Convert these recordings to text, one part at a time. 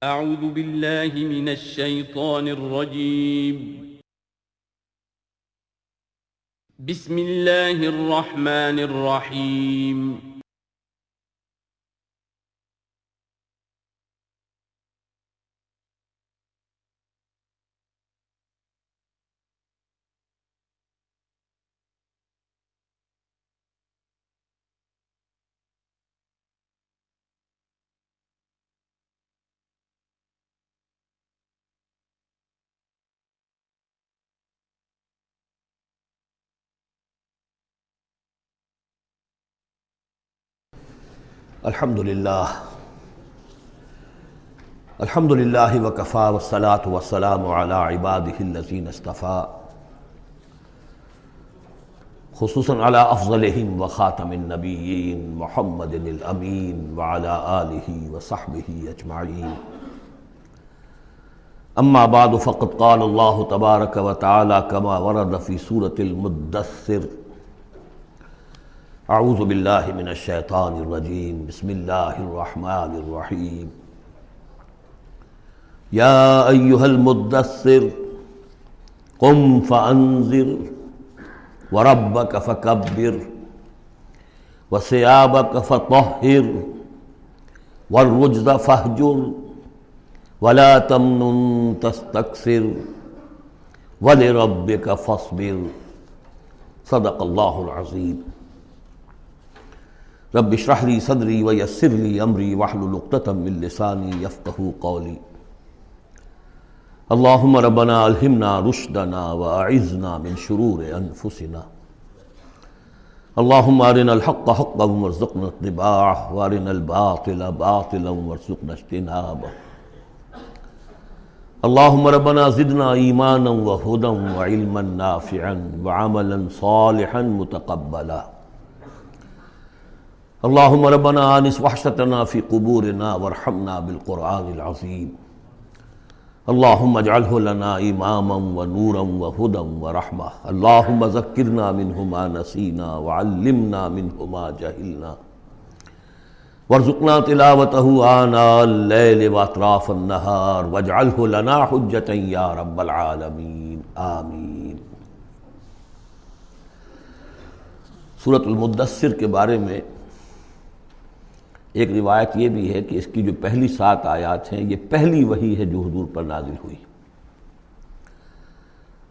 اعوذ باللہ من الشیطان الرجیم بسم اللہ الرحمن الرحیم الحمدللہ وکفی والصلاة والسلام علی عبادہ الذین اصطفیٰ خصوصاً علی افضلہم وخاتم النبیین محمد الامین وعلی آلہ وصحبہ اجمعین اما بعد فقد قال اللہ تبارک وتعالی کما ورد فی سورة المدثر اعوذ باللہ من الشیطان الرجیم بسم اللہ الرحمن الرحیم یا ایہا المدثر قم فانذر وربک فکبر وثیابک فطہر والرجز فاہجر ولا تمنن تستکثر ولربک فاصبر صدق اللہ العظیم رب اشرح لی صدری ویسر لی امری واحلل عقدۃ من لسانی یفقہوا قولی اللہم ربنا الہمنا رشدنا واعذنا من شرور انفسنا اللہم ارنا الحق حقا وارزقنا اتباعہ وارنا الباطل باطلا وارزقنا اجتنابہ اللہم ربنا زدنا ایمانا وہدا وعلما نافعا وعملا صالحا متقبلا اللہم ربنا آنس وحشتنا فی قبورنا وارحمنا بالقرآن العظیم اللہم اجعلہ لنا اماما ونورا وہدا ورحمہ اللہم ذکرنا منہ ما نسینا وعلمنا منہ ما جہلنا وارزقنا تلاوتہ آناء اللیل واطراف النہار واجعلہ لنا حجتا یا رب العالمین آمین۔ سورۃ المدثر کے بارے میں ایک روایت یہ بھی ہے کہ اس کی جو پہلی 7 آیات ہیں یہ پہلی وحی ہے جو حضور پر نازل ہوئی،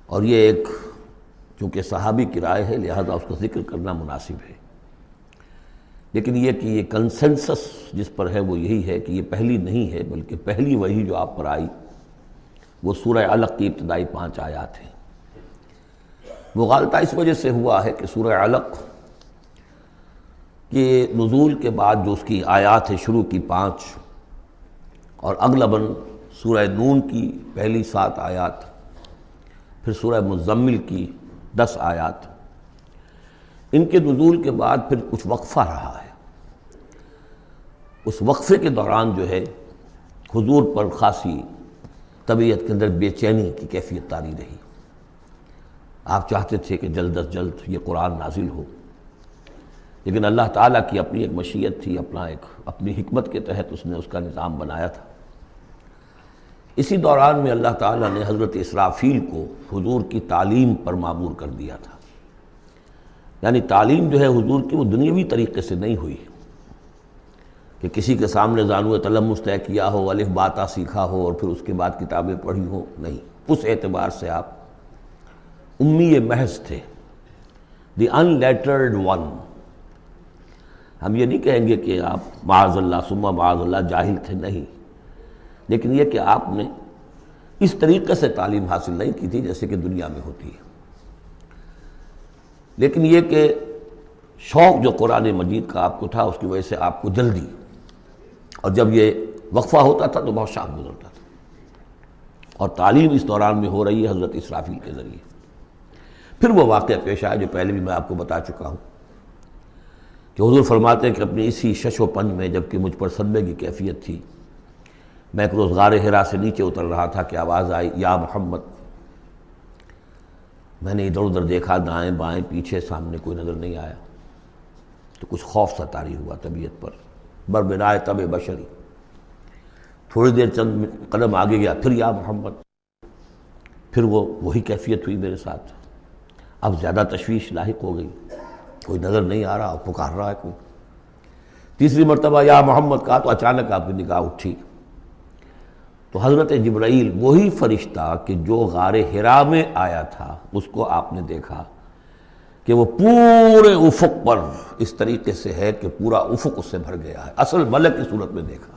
اور یہ ایک چونکہ صحابی کی رائے ہے لہذا اس کا ذکر کرنا مناسب ہے، لیکن یہ کہ یہ کنسنسس جس پر ہے وہ یہی ہے کہ یہ پہلی نہیں ہے بلکہ پہلی وحی جو آپ پر آئی وہ سورہ علق کی ابتدائی 5 آیات ہیں۔ مغالطہ اس وجہ سے ہوا ہے کہ سورہ علق کہ نزول کے بعد جو اس کی آیات ہے شروع کی 5 اور اغلباً سورہ نون کی پہلی 7 آیات، پھر سورہ مزمل کی 10 آیات، ان کے نزول کے بعد پھر کچھ وقفہ رہا ہے۔ اس وقفے کے دوران جو ہے حضور پر خاصی طبیعت کے اندر بے چینی کی کیفیت طاری رہی، آپ چاہتے تھے کہ جلد از جلد یہ قرآن نازل ہو، لیکن اللہ تعالیٰ کی اپنی ایک مشیت تھی، اپنی حکمت کے تحت اس نے اس کا نظام بنایا تھا۔ اسی دوران میں اللہ تعالیٰ نے حضرت اسرافیل کو حضور کی تعلیم پر مامور کر دیا تھا، یعنی تعلیم جو ہے حضور کی وہ دنیاوی طریقے سے نہیں ہوئی کہ کسی کے سامنے زانو تلمس طے کیا ہو، الف باتا سیکھا ہو اور پھر اس کے بعد کتابیں پڑھی ہو، نہیں، اس اعتبار سے آپ امی محض تھے، دی ان لیٹرڈ ون۔ ہم یہ نہیں کہیں گے کہ آپ معاذ اللہ ثم معاذ اللہ جاہل تھے، نہیں، لیکن یہ کہ آپ نے اس طریقے سے تعلیم حاصل نہیں کی تھی جیسے کہ دنیا میں ہوتی ہے، لیکن یہ کہ شوق جو قرآن مجید کا آپ کو تھا اس کی وجہ سے آپ کو جلدی، اور جب یہ وقفہ ہوتا تھا تو بہت شام گزرتا تھا، اور تعلیم اس دوران میں ہو رہی ہے حضرت اسرافیل کے ذریعے۔ پھر وہ واقعہ پیش آیا جو پہلے بھی میں آپ کو بتا چکا ہوں کہ حضور فرماتے ہیں کہ اپنی اسی شش و پنج میں جب کہ مجھ پر صدمے کی کیفیت تھی، میں ایک روز غار حرا سے نیچے اتر رہا تھا کہ آواز آئی یا محمد۔ میں نے ادھر ادھر دیکھا، دائیں بائیں پیچھے، سامنے کوئی نظر نہیں آیا، تو کچھ خوف سا طاری ہوا طبیعت پر، بربنائے طبع بشری۔ تھوڑی دیر چند قدم آگے گیا، پھر یا محمد، پھر وہی کیفیت ہوئی میرے ساتھ۔ اب زیادہ تشویش لاحق ہو گئی، کوئی نظر نہیں آ رہا، پکار رہا ہے کوئی۔ تیسری مرتبہ یا محمد کہا تو اچانک آپ کی نگاہ اٹھی تو حضرت جبرائیل، وہی فرشتہ کہ جو غار حرا میں آیا تھا، اس کو آپ نے دیکھا کہ وہ پورے افق پر اس طریقے سے ہے کہ پورا افق اس سے بھر گیا ہے، اصل ملک کی صورت میں دیکھا۔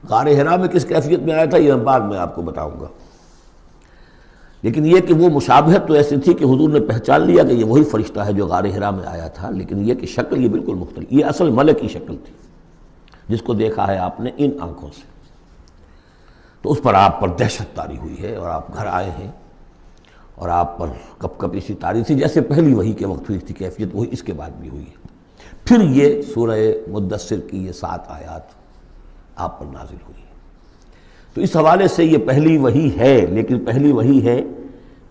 غار حرا میں کس کیفیت میں آیا تھا یہ بعد میں آپ کو بتاؤں گا، لیکن یہ کہ وہ مشابہت تو ایسی تھی کہ حضور نے پہچان لیا کہ یہ وہی فرشتہ ہے جو غار حرا میں آیا تھا، لیکن یہ کہ شکل یہ بالکل مختلف، یہ اصل ملک کی شکل تھی جس کو دیکھا ہے آپ نے ان آنکھوں سے۔ تو اس پر آپ پر دہشت طاری ہوئی ہے اور آپ گھر آئے ہیں اور آپ پر کپ کپ اسی طاری تھی جیسے پہلی وحی کے وقت ہوئی تھی کیفیت، وہی اس کے بعد بھی ہوئی ہے۔ پھر یہ سورہ مدثر کی یہ 7 آیات آپ پر نازل ہوئی ہے۔ تو اس حوالے سے یہ پہلی وحی ہے، لیکن پہلی وحی ہے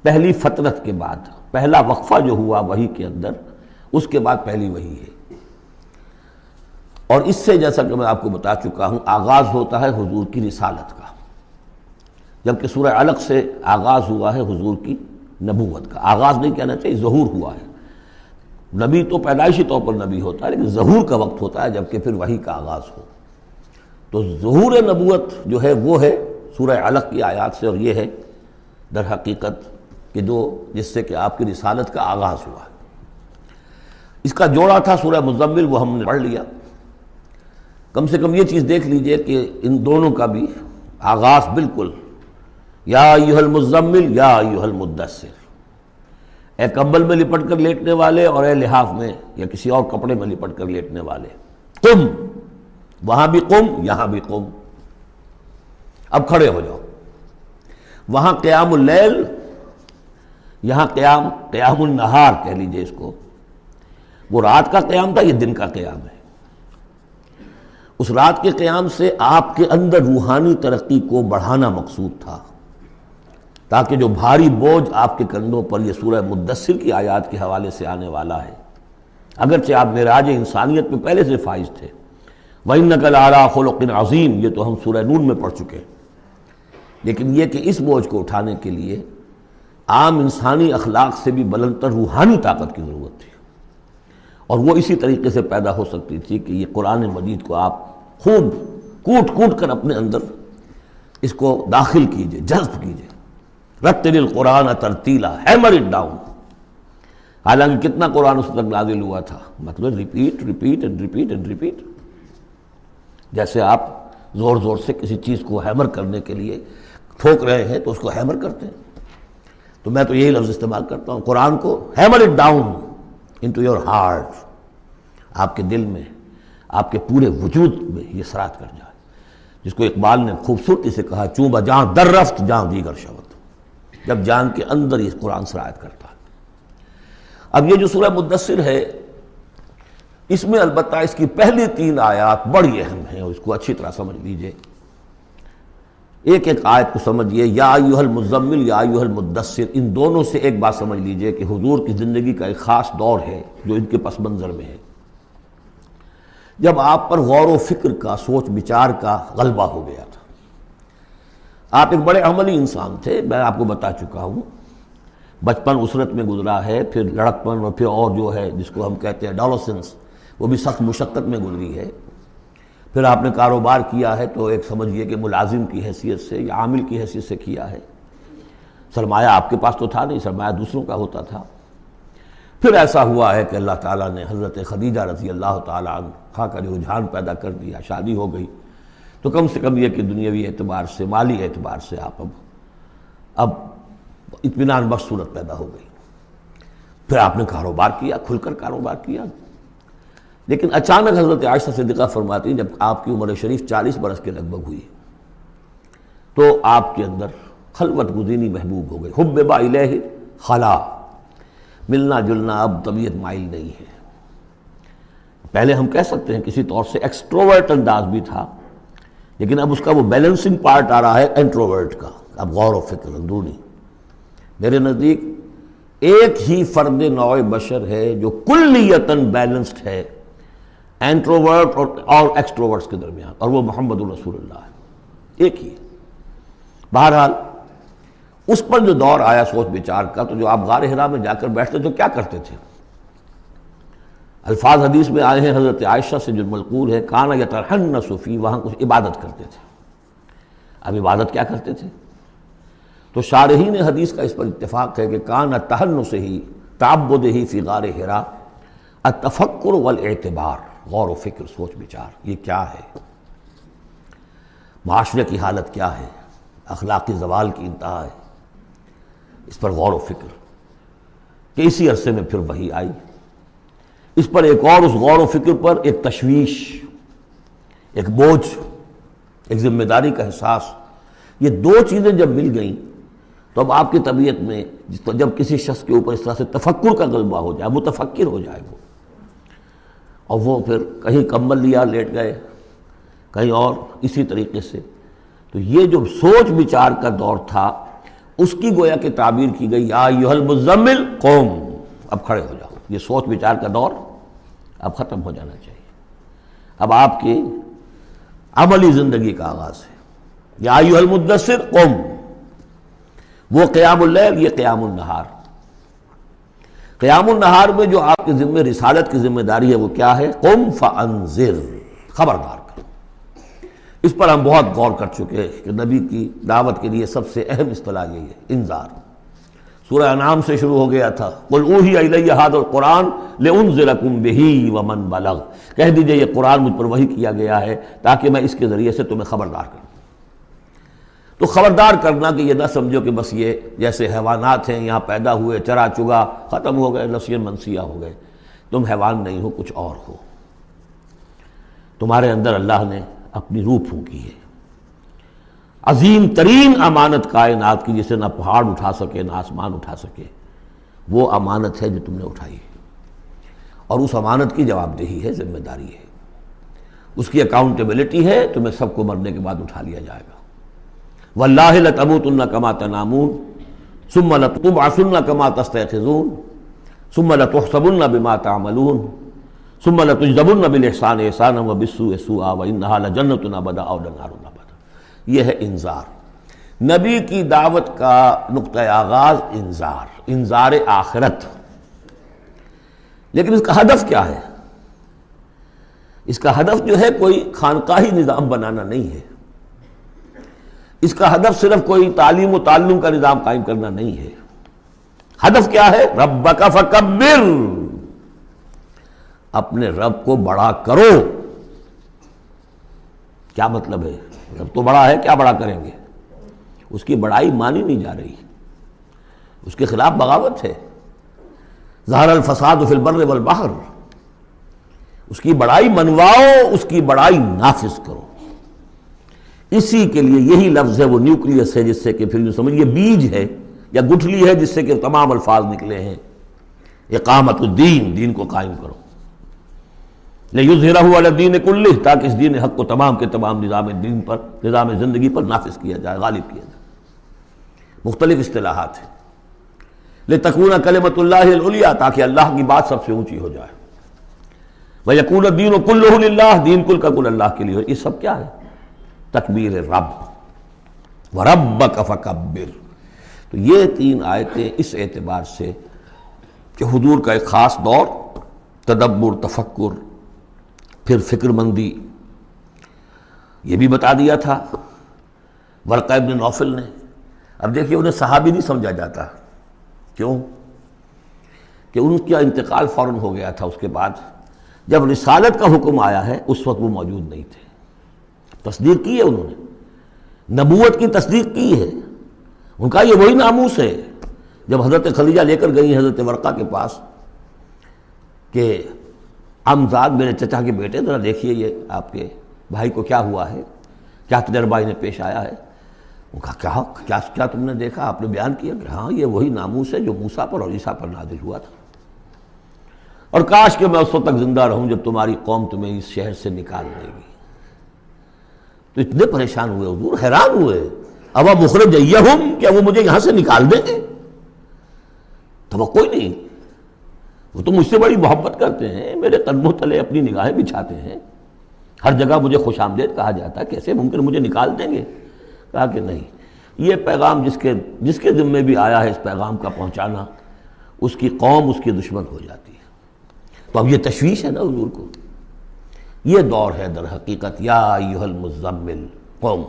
پہلی فترت کے بعد، پہلا وقفہ جو ہوا وحی کے اندر، اس کے بعد پہلی وحی ہے۔ اور اس سے جیسا کہ میں آپ کو بتا چکا ہوں آغاز ہوتا ہے حضور کی رسالت کا، جبکہ سورہ علق سے آغاز ہوا ہے حضور کی نبوت کا۔ آغاز نہیں کہنا چاہیے، ظہور ہوا ہے۔ نبی تو پیدائشی طور پر نبی ہوتا ہے، لیکن ظہور کا وقت ہوتا ہے جبکہ پھر وحی کا آغاز ہو۔ تو ظہور نبوت جو ہے وہ ہے سورہ علق کی آیات سے، اور یہ ہے در حقیقت کہ جس سے کہ آپ کی رسالت کا آغاز ہوا ہے۔ اس کا جوڑا تھا سورہ مزمل، وہ ہم نے پڑھ لیا۔ کم سے کم یہ چیز دیکھ لیجئے کہ ان دونوں کا بھی آغاز بالکل یا ایھا المزمل یا ایھا المدثر، اے کمبل میں لپٹ کر لیٹنے والے اور اے لحاف میں یا کسی اور کپڑے میں لپٹ کر لیٹنے والے، قم، وہاں بھی قم، یہاں بھی قم، اب کھڑے ہو جاؤ۔ وہاں قیام اللیل، یہاں قیام النہار کہہ لیجئے اس کو، وہ رات کا قیام تھا، یہ دن کا قیام ہے۔ اس رات کے قیام سے آپ کے اندر روحانی ترقی کو بڑھانا مقصود تھا، تاکہ جو بھاری بوجھ آپ کے کندھوں پر یہ سورہ مدثر کی آیات کے حوالے سے آنے والا ہے، اگرچہ آپ معراج انسانیت میں پہلے سے فائز تھے، وَإِنَّكَ لَعَلَىٰ خُلُقٍ عَظِيمٍ، یہ تو ہم سورہ نون میں پڑھ چکے ہیں، لیکن یہ کہ اس بوجھ کو اٹھانے کے لیے عام انسانی اخلاق سے بھی بلندتر روحانی طاقت کی ضرورت تھی، اور وہ اسی طریقے سے پیدا ہو سکتی تھی کہ یہ قرآن مجید کو آپ خوب کوٹ کوٹ کر اپنے اندر اس کو داخل کیجئے، جذب کیجئے۔ رتل القرآن ترتیلا، ہیمر اٹ ڈاؤن۔ حالانکہ کتنا قرآن اس تک نازل ہوا تھا، مطلب repeat repeat and repeat and repeat, جیسے آپ زور زور سے کسی چیز کو ہیمر کرنے کے لیے ٹھوک رہے ہیں تو اس کو ہیمر کرتے ہیں۔ تو میں تو یہی لفظ استعمال کرتا ہوں، قرآن کو hammer it down into your heart, آپ کے دل میں، آپ کے پورے وجود میں یہ سرات کر جائے، جس کو اقبال نے خوبصورتی سے کہا، چونبہ جہاں در رفت جہاں دیگر شود، جب جان کے اندر یہ قرآن سرایت کرتا ہے۔ اب یہ جو سورہ مدثر ہے، اس میں البتہ اس کی پہلی 3 آیات بڑی اہم ہیں، اور اس کو اچھی طرح سمجھ لیجئے، ایک ایک آیت کو سمجھیے۔ یا ایھا المزمل یا ایھا المدثر، ان دونوں سے ایک بات سمجھ لیجئے کہ حضور کی زندگی کا ایک خاص دور ہے جو ان کے پس منظر میں ہے، جب آپ پر غور و فکر کا، سوچ بچار کا غلبہ ہو گیا تھا۔ آپ ایک بڑے عملی انسان تھے، میں آپ کو بتا چکا ہوں، بچپن اسرت میں گزرا ہے، پھر لڑکپن، اور پھر اور جو ہے جس کو ہم کہتے ہیں ڈالوسنس، وہ بھی سخت مشقت میں گزری ہے۔ پھر آپ نے کاروبار کیا ہے تو ایک سمجھیے کہ ملازم کی حیثیت سے یا عامل کی حیثیت سے کیا ہے، سرمایہ آپ کے پاس تو تھا نہیں، سرمایہ دوسروں کا ہوتا تھا۔ پھر ایسا ہوا ہے کہ اللہ تعالیٰ نے حضرت خدیجہ رضی اللہ تعالیٰ عنہا کا جو رجحان پیدا کر دیا، شادی ہو گئی، تو کم سے کم یہ کہ دنیاوی اعتبار سے، مالی اعتبار سے آپ اب اطمینان بخش صورت پیدا ہو گئی۔ پھر آپ نے کاروبار کیا، کھل کر کاروبار کیا، لیکن اچانک حضرت عائشہ صدیقہ فرماتی ہیں جب آپ کی عمر شریف 40 برس کے لگ بھگ ہوئی تو آپ کے اندر خلوت گزینی محبوب ہو گئی، حبب الیہ خلا، ملنا جلنا اب طبیعت مائل نہیں ہے۔ پہلے ہم کہہ سکتے ہیں کسی طور سے ایکسٹروورٹ انداز بھی تھا، لیکن اب اس کا وہ بیلنسنگ پارٹ آ رہا ہے انٹروورٹ کا، اب غور و فکر اندرونی۔ میرے نزدیک ایک ہی فرد نوع بشر ہے جو کلیتاً بیلنسڈ ہے انٹروورٹ اور ایکسٹروورٹس کے درمیان، اور وہ محمد الرسول اللہ ہے، ایک ہی ہے۔ بہرحال اس پر جو دور آیا سوچ بچار کا، تو جو آپ غار حرا میں جا کر بیٹھتے تو کیا کرتے تھے؟ الفاظ حدیث میں آئے ہیں، حضرت عائشہ سے جو منقول ہے، کانا یتحنس فی، وہاں کچھ عبادت کرتے تھے۔ اب عبادت کیا کرتے تھے؟ تو شارحین حدیث کا اس پر اتفاق ہے کہ کانا تحنس ہی تعبد ہی فی غار حرا التفکر والاعتبار، غور و فکر، سوچ بچار، یہ کیا ہے، معاشرے کی حالت کیا ہے، اخلاقی زوال کی انتہا ہے، اس پر غور و فکر۔ کہ اسی عرصے میں پھر وحی آئی، اس پر ایک اور، اس غور و فکر پر ایک تشویش، ایک بوجھ، ایک ذمہ داری کا احساس، یہ دو چیزیں جب مل گئیں تو اب آپ کی طبیعت میں جب کسی شخص کے اوپر اس طرح سے تفکر کا غلبہ ہو جائے، متفکر ہو جائے وہ، اور وہ پھر کہیں کمبل لیا لیٹ گئے، کہیں اور اسی طریقے سے، تو یہ جو سوچ بچار کا دور تھا اس کی گویا کہ تعبیر کی گئی، یا ایھا المزمل قوم، اب کھڑے ہو جاؤ۔ یہ سوچ بچار کا دور اب ختم ہو جانا چاہیے، اب آپ کی عملی زندگی کا آغاز ہے۔ یا ایھا المدثر قم، وہ قیام اللیل، یہ قیام النہار۔ قیام النہار میں جو آپ کے ذمہ رسالت کی ذمہ داری ہے وہ کیا ہے؟ قم فانذر، خبردار کر۔ اس پر ہم بہت غور کر چکے ہیں کہ نبی کی دعوت کے لیے سب سے اہم اصطلاح یہی ہے، انذار۔ سورہ انعام سے شروع ہو گیا تھا، قل اوحی الی ھذا القرآن لانذرکم بہ ومن بلغ، کہہ دیجئے یہ قرآن مجھ پر وحی کیا گیا ہے تاکہ میں اس کے ذریعے سے تمہیں خبردار کروں۔ تو خبردار کرنا کہ یہ نہ سمجھو کہ بس یہ جیسے حیوانات ہیں، یہاں پیدا ہوئے، چرا چگا، ختم ہو گئے، نسیاً منسیہ ہو گئے، تم حیوان نہیں ہو، کچھ اور ہو، تمہارے اندر اللہ نے اپنی روح پھونکی ہے، عظیم ترین امانت کائنات کی، جسے نہ پہاڑ اٹھا سکے نہ آسمان اٹھا سکے، وہ امانت ہے جو تم نے اٹھائی ہے، اور اس امانت کی جواب دہی ہے، ذمہ داری ہے، اس کی اکاؤنٹیبلٹی ہے، تمہیں سب کو مرنے کے بعد اٹھا لیا جائے گا۔ واللہ لتموتن کما تنامون ثم لتبعثن کما تستيقظون ثم لتحسبن بما تعملون ثم لتجزون بالاحسان احسانا وبالسوء سوءا وانها لجنة ابدا او لنار ابدا۔ یہ ہے انذار، نبی کی دعوت کا نقطۂ آغاز انذار آخرت۔ لیکن اس کا ہدف کیا ہے؟ اس کا ہدف جو ہے کوئی خانقاہی نظام بنانا نہیں ہے، اس کا ہدف صرف کوئی تعلیم و تعلم کا نظام قائم کرنا نہیں ہے، ہدف کیا ہے؟ ربک فکبر، اپنے رب کو بڑا کرو۔ کیا مطلب ہے؟ رب تو بڑا ہے، کیا بڑا کریں گے؟ اس کی بڑائی مانی نہیں جا رہی، اس کے خلاف بغاوت ہے۔ ظہر الفساد فی البر والبحر، اس کی بڑائی منواؤ، اس کی بڑائی نافذ کرو۔ اسی کے لیے یہی لفظ ہے، وہ نیوکلیس ہے، جس سے کہ پھر یوں سمجھیے بیج ہے یا گٹھلی ہے، جس سے کہ تمام الفاظ نکلے ہیں۔ اقامت الدین، دین کو قائم کرو، لِیُظْہِرَہُ عَلَى الدِّینِ کُلِّہ، تاکہ اس دین حق کو تمام کے تمام نظام دین پر، نظام زندگی پر نافذ کیا جائے، غالب کیا جائے۔ مختلف اصطلاحات ہیں۔ لِتَکُونَ کلمۃ اللہ العلیٰ، تاکہ اللہ کی بات سب سے اونچی ہو جائے۔ وَیَکُونَ الدِّینُ کُلُّہُ لِلَّہ، دین کل کا کل اللہ کے لیے۔ یہ سب کیا ہے؟ تکبیر رب، وَرَبَّکَ فَکَبِّر۔ تو یہ تین آیتیں اس اعتبار سے کہ حضور کا ایک خاص دور، تدبر، تفکر، پھر فکر مندی، یہ بھی بتا دیا تھا ورقہ ابن نوفل نے۔ اب دیکھیے انہیں صحابی نہیں سمجھا جاتا، کیوں؟ کہ ان کا انتقال فوراً ہو گیا تھا، اس کے بعد جب رسالت کا حکم آیا ہے اس وقت وہ موجود نہیں تھے۔ تصدیق کی ہے انہوں نے، نبوت کی تصدیق کی ہے، ان کا یہ وہی ناموس ہے۔ جب حضرت خدیجہ لے کر گئی حضرت ورقہ کے پاس کہ عمزاد میرے چچا کے بیٹے، ذرا دیکھیے یہ آپ کے بھائی کو کیا ہوا ہے، کیا تجربہ انہیں پیش آیا ہے، وہ کہا کیا تم نے دیکھا؟ آپ نے بیان کیا کہ ہاں یہ وہی ناموس ہے جو موسیٰ پر اور عیسیٰ پر نازل ہوا تھا، اور کاش کہ میں اس وقت تک زندہ رہوں جب تمہاری قوم تمہیں اس شہر سے نکال دے گی۔ تو اتنے پریشان ہوئے حضور، حیران ہوئے، اب مخرجیہم، کیا وہ مجھے یہاں سے نکال دیں گے؟ توقع ہی نہیں۔ وہ تو مجھ سے بڑی محبت کرتے ہیں، میرے قدموں تلے اپنی نگاہیں بچھاتے ہیں، ہر جگہ مجھے خوش آمدید کہا جاتا ہے، کیسے ممکن مجھے نکال دیں گے؟ کہا کہ نہیں، یہ پیغام جس کے ذمے بھی آیا ہے اس پیغام کا پہنچانا، اس کی قوم اس کی دشمن ہو جاتی ہے۔ تو اب یہ تشویش ہے نا حضور کو۔ یہ دور ہے در حقیقت یا ایھا المزمل قم،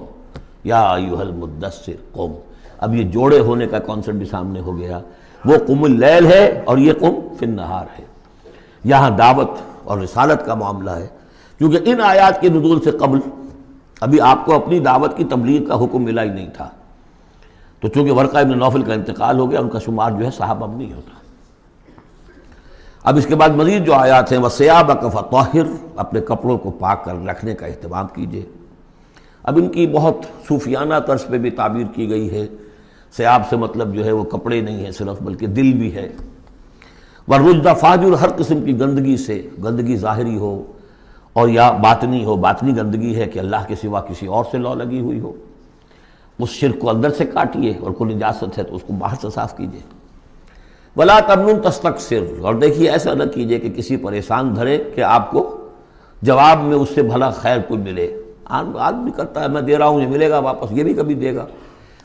یا ایھا المدثر قم۔ اب یہ جوڑے ہونے کا کانسیپٹ بھی سامنے ہو گیا، وہ قم اللیل ہے اور یہ قم فی النہار ہے۔ یہاں دعوت اور رسالت کا معاملہ ہے، کیونکہ ان آیات کے نزول سے قبل ابھی آپ کو اپنی دعوت کی تبلیغ کا حکم ملا ہی نہیں تھا، تو چونکہ ورقہ ابن نوفل کا انتقال ہو گیا، ان کا شمار جو ہے صحابہ میں نہیں ہوتا۔ اب اس کے بعد مزید جو آیات ہیں، وَثِيَابَكَ فَطَهِّرْ، اپنے کپڑوں کو پاک کر رکھنے کا اہتمام کیجیے۔ اب ان کی بہت صوفیانہ طرز پہ بھی تعبیر کی گئی ہے۔ ثیاب سے مطلب جو ہے وہ کپڑے نہیں ہے صرف، بلکہ دل بھی ہے۔ وَالرُّجْزَ فَاجُر، ہر قسم کی گندگی سے، گندگی ظاہری ہو اور یا باطنی ہو۔ باطنی گندگی ہے کہ اللہ کے سوا کسی اور سے لو لگی ہوئی ہو، اس شرک کو اندر سے کاٹیے، اور کوئی نجاست ہے تو اس کو باہر سے صاف کیجیے۔ وَلَا تَمْنُنْ تَسْتَكْثِرْ، اور دیکھیے ایسا نہ کیجیے کہ کسی پر احسان دھرے کہ آپ کو جواب میں اس سے بھلا خیر کوئی ملے۔ آدمی کرتا ہے میں دے رہا ہوں یہ ملے گا واپس، یہ بھی کبھی دے گا،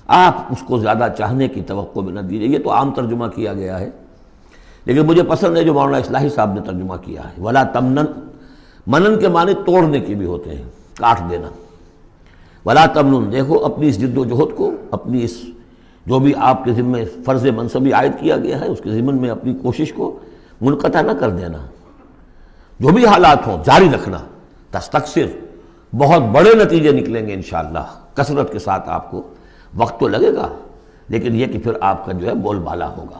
آپ اس کو زیادہ چاہنے کی توقع میں نہ دیجیے۔ یہ تو عام ترجمہ کیا گیا ہے، لیکن مجھے پسند ہے جو مولانا اصلاحی صاحب نے ترجمہ کیا ہے، وَلَا تَمْنَنْ، منن کے معنی توڑنے کے بھی ہوتے ہیں، کاٹ دینا۔ وَلَا تَمْنُن، دیکھو اپنی اس جد و جہد کو، اپنی اس جو بھی آپ کے ذمہ فرض منصبی عائد کیا گیا ہے اس کے ضمن میں اپنی کوشش کو منقطع نہ کر دینا، جو بھی حالات ہوں جاری رکھنا۔ تستکثر، بہت بڑے نتیجے نکلیں گے انشاءاللہ، کثرت کے ساتھ آپ کو وقت تو لگے گا، لیکن یہ کہ پھر آپ کا جو ہے بول بالا ہوگا۔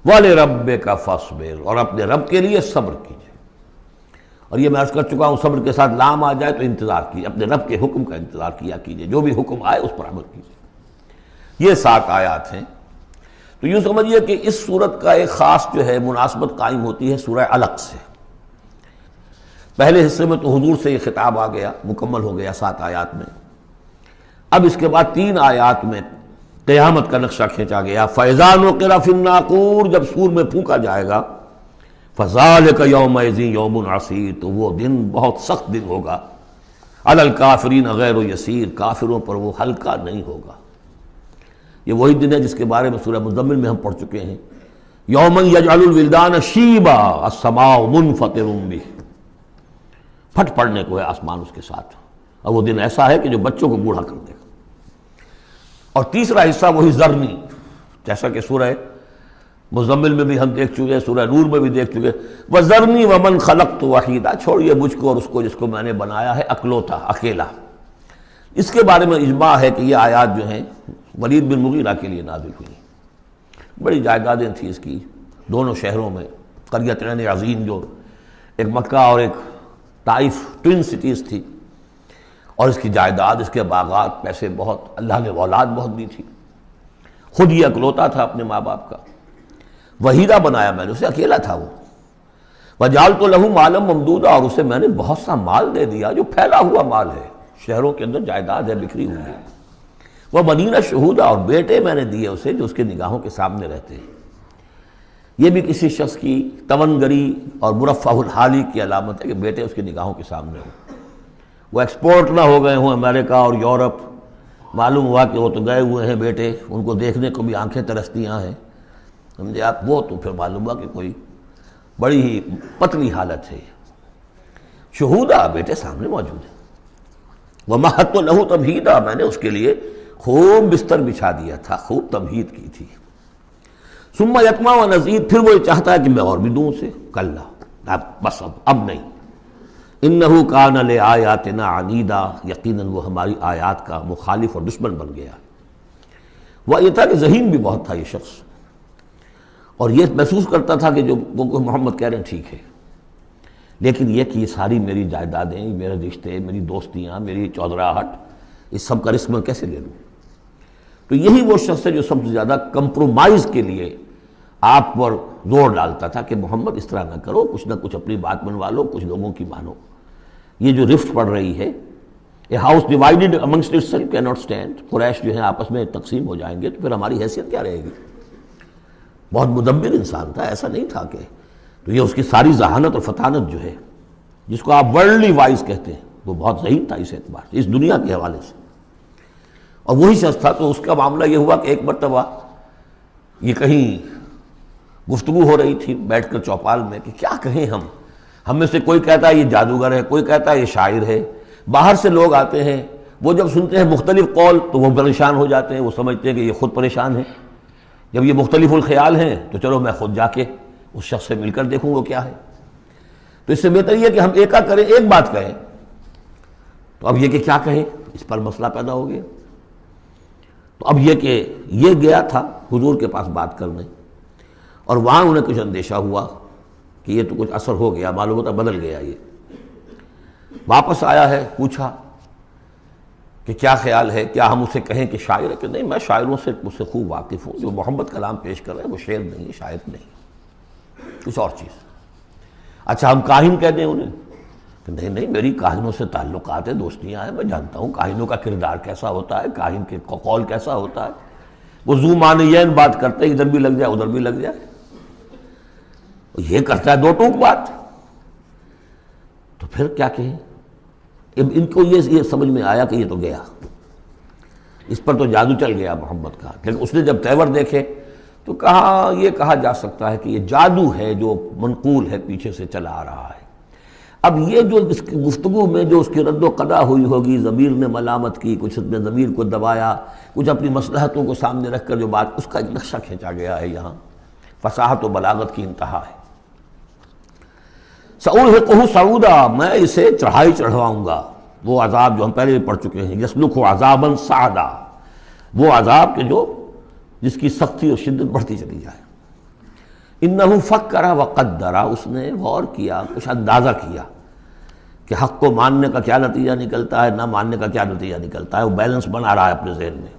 وَلِرَبِّكَ فَاصْبِرْ، اور اپنے رب کے لیے صبر کیجیے۔ اور یہ میں عرض کر چکا ہوں، صبر کے ساتھ لام آ جائے تو انتظار کیجیے، اپنے رب کے حکم کا انتظار کیا کیجیے، جو بھی حکم آئے اس پر عمل کیجیے۔ یہ 7 آیات ہیں۔ تو یوں سمجھیے کہ اس سورت کا ایک خاص جو ہے مناسبت قائم ہوتی ہے سورہ علق سے۔ پہلے حصے میں تو حضور سے یہ خطاب آ گیا، مکمل ہو گیا 7 آیات میں۔ اب اس کے بعد 3 آیات میں قیامت کا نقشہ کھینچا گیا۔ فَإِذَا نُقِرَ فِي النَّاقُورِ، جب سور میں پھونکا جائے گا، فَذَلِكَ يَوْمَئِذٍ يَوْمٌ عَسِيرٌ، تو وہ دن بہت سخت دن ہوگا۔ عَلَى الْكَافِرِينَ غَيْرُ يَسِيرٌ، کافروں پر وہ ہلکا نہیں ہوگا۔ یہ وہی دن ہے جس کے بارے میں سورہ مزمل میں ہم پڑھ چکے ہیں، یومن یجعل الولدان شیبا السماء منفطر بہ، پھٹ پڑنے کو ہے آسمان اس کے ساتھ، اور وہ دن ایسا ہے کہ جو بچوں کو بوڑھا کر دے گا۔ اور تیسرا حصہ وہی ذرنی، جیسا کہ سورہ مزمل میں بھی ہم دیکھ چکے، سورہ نور میں بھی دیکھ چکے، وَذَرْنِي وَمَنْ خَلَقْتُ وَحِيدًا، چھوڑیے مجھ کو اور اس کو جس کو میں نے بنایا ہے اکلوتا، اکیلا۔ اس کے بارے میں اجماع ہے کہ یہ آیات جو ہیں ولید بن مغیرہ کے لیے نازل ہوئی۔ بڑی جائیدادیں تھیں اس کی دونوں شہروں میں، قریتین عظیم جو ایک مکہ اور ایک طائف ٹوین سٹیز تھی، اور اس کی جائیداد، اس کے باغات، پیسے بہت، اللہ نے اولاد بہت دی تھی، خود یہ اکلوتا تھا اپنے ماں باپ کا، وحیدہ بنایا میں نے اسے، اکیلا تھا وہ۔ وَجَعَلْتُ لَهُ مَالًا مَمْدُودًا، اور اسے میں نے بہت سا مال دے دیا جو پھیلا ہوا مال ہے، شہروں کے اندر جائیداد ہے بکھری ہوئی ہے۔ وَبَنِينَ شُهُودًا، اور بیٹے میں نے دیے اسے جو اس کے نگاہوں کے سامنے رہتے ہیں۔ یہ بھی کسی شخص کی توانگری اور مرفہ الحالی کی علامت ہے کہ بیٹے اس کی نگاہوں کے سامنے ہوں، وہ ایکسپورٹ نہ ہو گئے ہوں امریکہ اور یورپ، معلوم ہوا کہ وہ تو گئے ہوئے ہیں بیٹے، ان کو دیکھنے کو بھی آنکھیں ترستی ہیں، سمجھے آپ، وہ تو پھر معلوم ہوا کہ کوئی بڑی ہی پتلی حالت ہے۔ شہودہ، بیٹے سامنے موجود ہیں۔ وَمَهَّدتُّ لَهُ تَمْهِيدًا، میں نے اس کے لیے خوب بستر بچھا دیا تھا، خوب تمہید کی تھی۔ ثُمَّ يَطْمَعُ أَنْ أَزِيدَ، پھر وہ چاہتا ہے کہ میں اور بھی دوں اسے، کلا، بس اب نہیں۔ إِنَّهُ كَانَ لِآيَاتِنَا عَنِيدًا، یقیناً وہ ہماری آیات کا مخالف اور دشمن بن گیا۔ وہ یہ تھا کہ ذہین بھی بہت تھا یہ شخص، اور یہ محسوس کرتا تھا کہ جو وہ محمد کہہ رہے ہیں ٹھیک ہے، لیکن یہ کہ یہ ساری میری جائیدادیں، میرے رشتے، میری دوستیاں، میری چودراہٹ، اس سب کا رزق میں کیسے لے لوں؟ تو یہی وہ شخص ہے جو سب سے زیادہ کمپرومائز کے لیے آپ پر زور ڈالتا تھا کہ محمد اس طرح نہ کرو، کچھ نہ کچھ اپنی بات منوا لو، کچھ لوگوں کی مانو۔ یہ جو رفٹ پڑ رہی ہے، a house divided amongst itself can not stand, Quraysh جو ہیں آپس میں تقسیم ہو جائیں گے تو پھر ہماری حیثیت کیا رہے گی؟ بہت مدبر انسان تھا، ایسا نہیں تھا کہ تو یہ اس کی ساری ذہانت اور فطانت جو ہے، جس کو آپ ورلڈلی وائز کہتے ہیں، وہ بہت ذہین تھا اس اعتبار سے، اس دنیا کے حوالے سے۔ اور وہی شخص تھا، تو اس کا معاملہ یہ ہوا کہ ایک مرتبہ یہ کہیں گفتگو ہو رہی تھی بیٹھ کر چوپال میں کہ کیا کہیں ہم میں سے کوئی کہتا ہے یہ جادوگر ہے، کوئی کہتا ہے یہ شاعر ہے۔ باہر سے لوگ آتے ہیں، وہ جب سنتے ہیں مختلف قول تو وہ پریشان ہو جاتے ہیں، وہ سمجھتے ہیں کہ یہ خود پریشان ہے۔ جب یہ مختلف الخیال ہیں تو چلو میں خود جا کے اس شخص سے مل کر دیکھوں وہ کیا ہے۔ تو اس سے بہتر یہ کہ ہم ایکا کریں، ایک بات کہیں۔ تو اب یہ کہ کیا کہیں، اس پر مسئلہ پیدا ہو گیا۔ تو اب یہ کہ یہ گیا تھا حضور کے پاس بات کرنے، اور وہاں انہیں کچھ اندیشہ ہوا کہ یہ تو کچھ اثر ہو گیا، معلوم ہوتا بدل گیا۔ یہ واپس آیا ہے، پوچھا کہ کیا خیال ہے، کیا ہم اسے کہیں کہ شاعر ہے؟ کہ نہیں، میں شاعروں سے مجھ سے خوب واقف ہوں، جو محمد کلام پیش کر رہے ہیں وہ شعر نہیں، شاعر نہیں، کچھ اور چیز۔ اچھا ہم کاہن کہہ دیں انہیں؟ کہ نہیں، میری کاہنوں سے تعلقات ہیں، دوستیاں ہیں، میں جانتا ہوں کاہنوں کا کردار کیسا ہوتا ہے، کاہن کے قول کیسا ہوتا ہے۔ وہ ذو معنیین بات کرتے ہیں، ادھر بھی لگ جائے ادھر بھی لگ جائے، یہ کرتا ہے دو ٹوک بات۔ تو پھر کیا کہیں؟ ان کو یہ سمجھ میں آیا کہ یہ تو گیا، اس پر تو جادو چل گیا محمد کا۔ لیکن اس نے جب تیور دیکھے تو کہا، یہ کہا جا سکتا ہے کہ یہ جادو ہے جو منقول ہے، پیچھے سے چلا آ رہا ہے۔ اب یہ جو اس کی گفتگو میں جو اس کی رد و قدا ہوئی ہوگی، ضمیر نے ملامت کی، کچھ نے ضمیر کو دبایا، کچھ اپنی مصلحتوں کو سامنے رکھ کر جو بات، اس کا ایک نقشہ کھینچا گیا ہے یہاں۔ فصاحت و بلاغت کی انتہا ہے۔ سأرهقه صعودا، میں اسے چڑھائی چڑھواؤں گا، وہ عذاب جو ہم پہلے بھی پڑھ چکے ہیں، یسلکہ عذابا صعدا، وہ عذاب کے جو جس کی سختی اور شدت بڑھتی چلی جائے۔ انہ فکر وقدر، اس نے غور کیا، کچھ اندازہ کیا کہ حق کو ماننے کا کیا نتیجہ نکلتا ہے، نہ ماننے کا کیا نتیجہ نکلتا ہے، وہ بیلنس بنا رہا ہے اپنے ذہن میں۔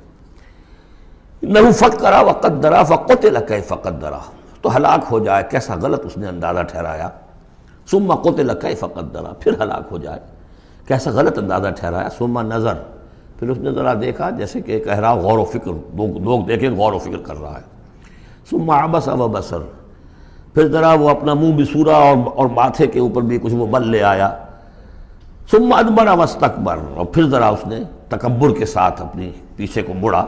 انہ فکر وقدر فقتل کیف قدر، تو ہلاک ہو جائے، کیسا غلط اس نے اندازہ ٹھہرایا۔ ثم قتل کیف قدر، پھر ہلاک ہو جائے، کیسا غلط اندازہ ٹھہرایا۔ ثم نظر، پھر اس نے ذرا دیکھا، جیسے کہ کہہ رہا غور و فکر، لوگ دیکھیں غور و فکر کر رہا ہے۔ ثم عبس وبصر، پھر ذرا وہ اپنا منہ بسورا اور ماتھے کے اوپر بھی کچھ وہ بل لے آیا۔ ثم ادبر واستکبر، اور پھر ذرا اس نے تکبر کے ساتھ اپنی پیچھے کو مڑا۔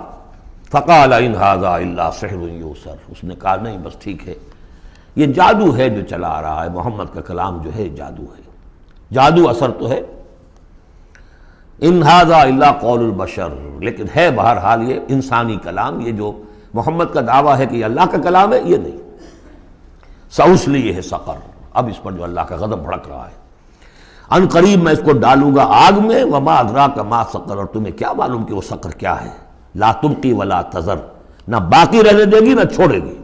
فقال ان ھذا الا سحر یؤثر، اس نے کہا نہیں بس ٹھیک ہے، یہ جادو ہے جو چلا آ رہا ہے، محمد کا کلام جو ہے جادو ہے، جادو اثر تو ہے۔ ان ھذا الا قول البشر، لیکن ہے بہرحال یہ انسانی کلام، یہ جو محمد کا دعویٰ ہے کہ یہ اللہ کا کلام ہے، یہ نہیں۔ سأصلیہ سقر، اب اس پر جو اللہ کا غضب بھڑک رہا ہے، ان قریب میں اس کو ڈالوں گا آگ میں۔ وما ادراک ما سقر، اور تمہیں کیا معلوم کہ وہ سقر کیا ہے۔ لا تبقی ولا تذر، نہ باقی رہنے دے گی نہ چھوڑے گی،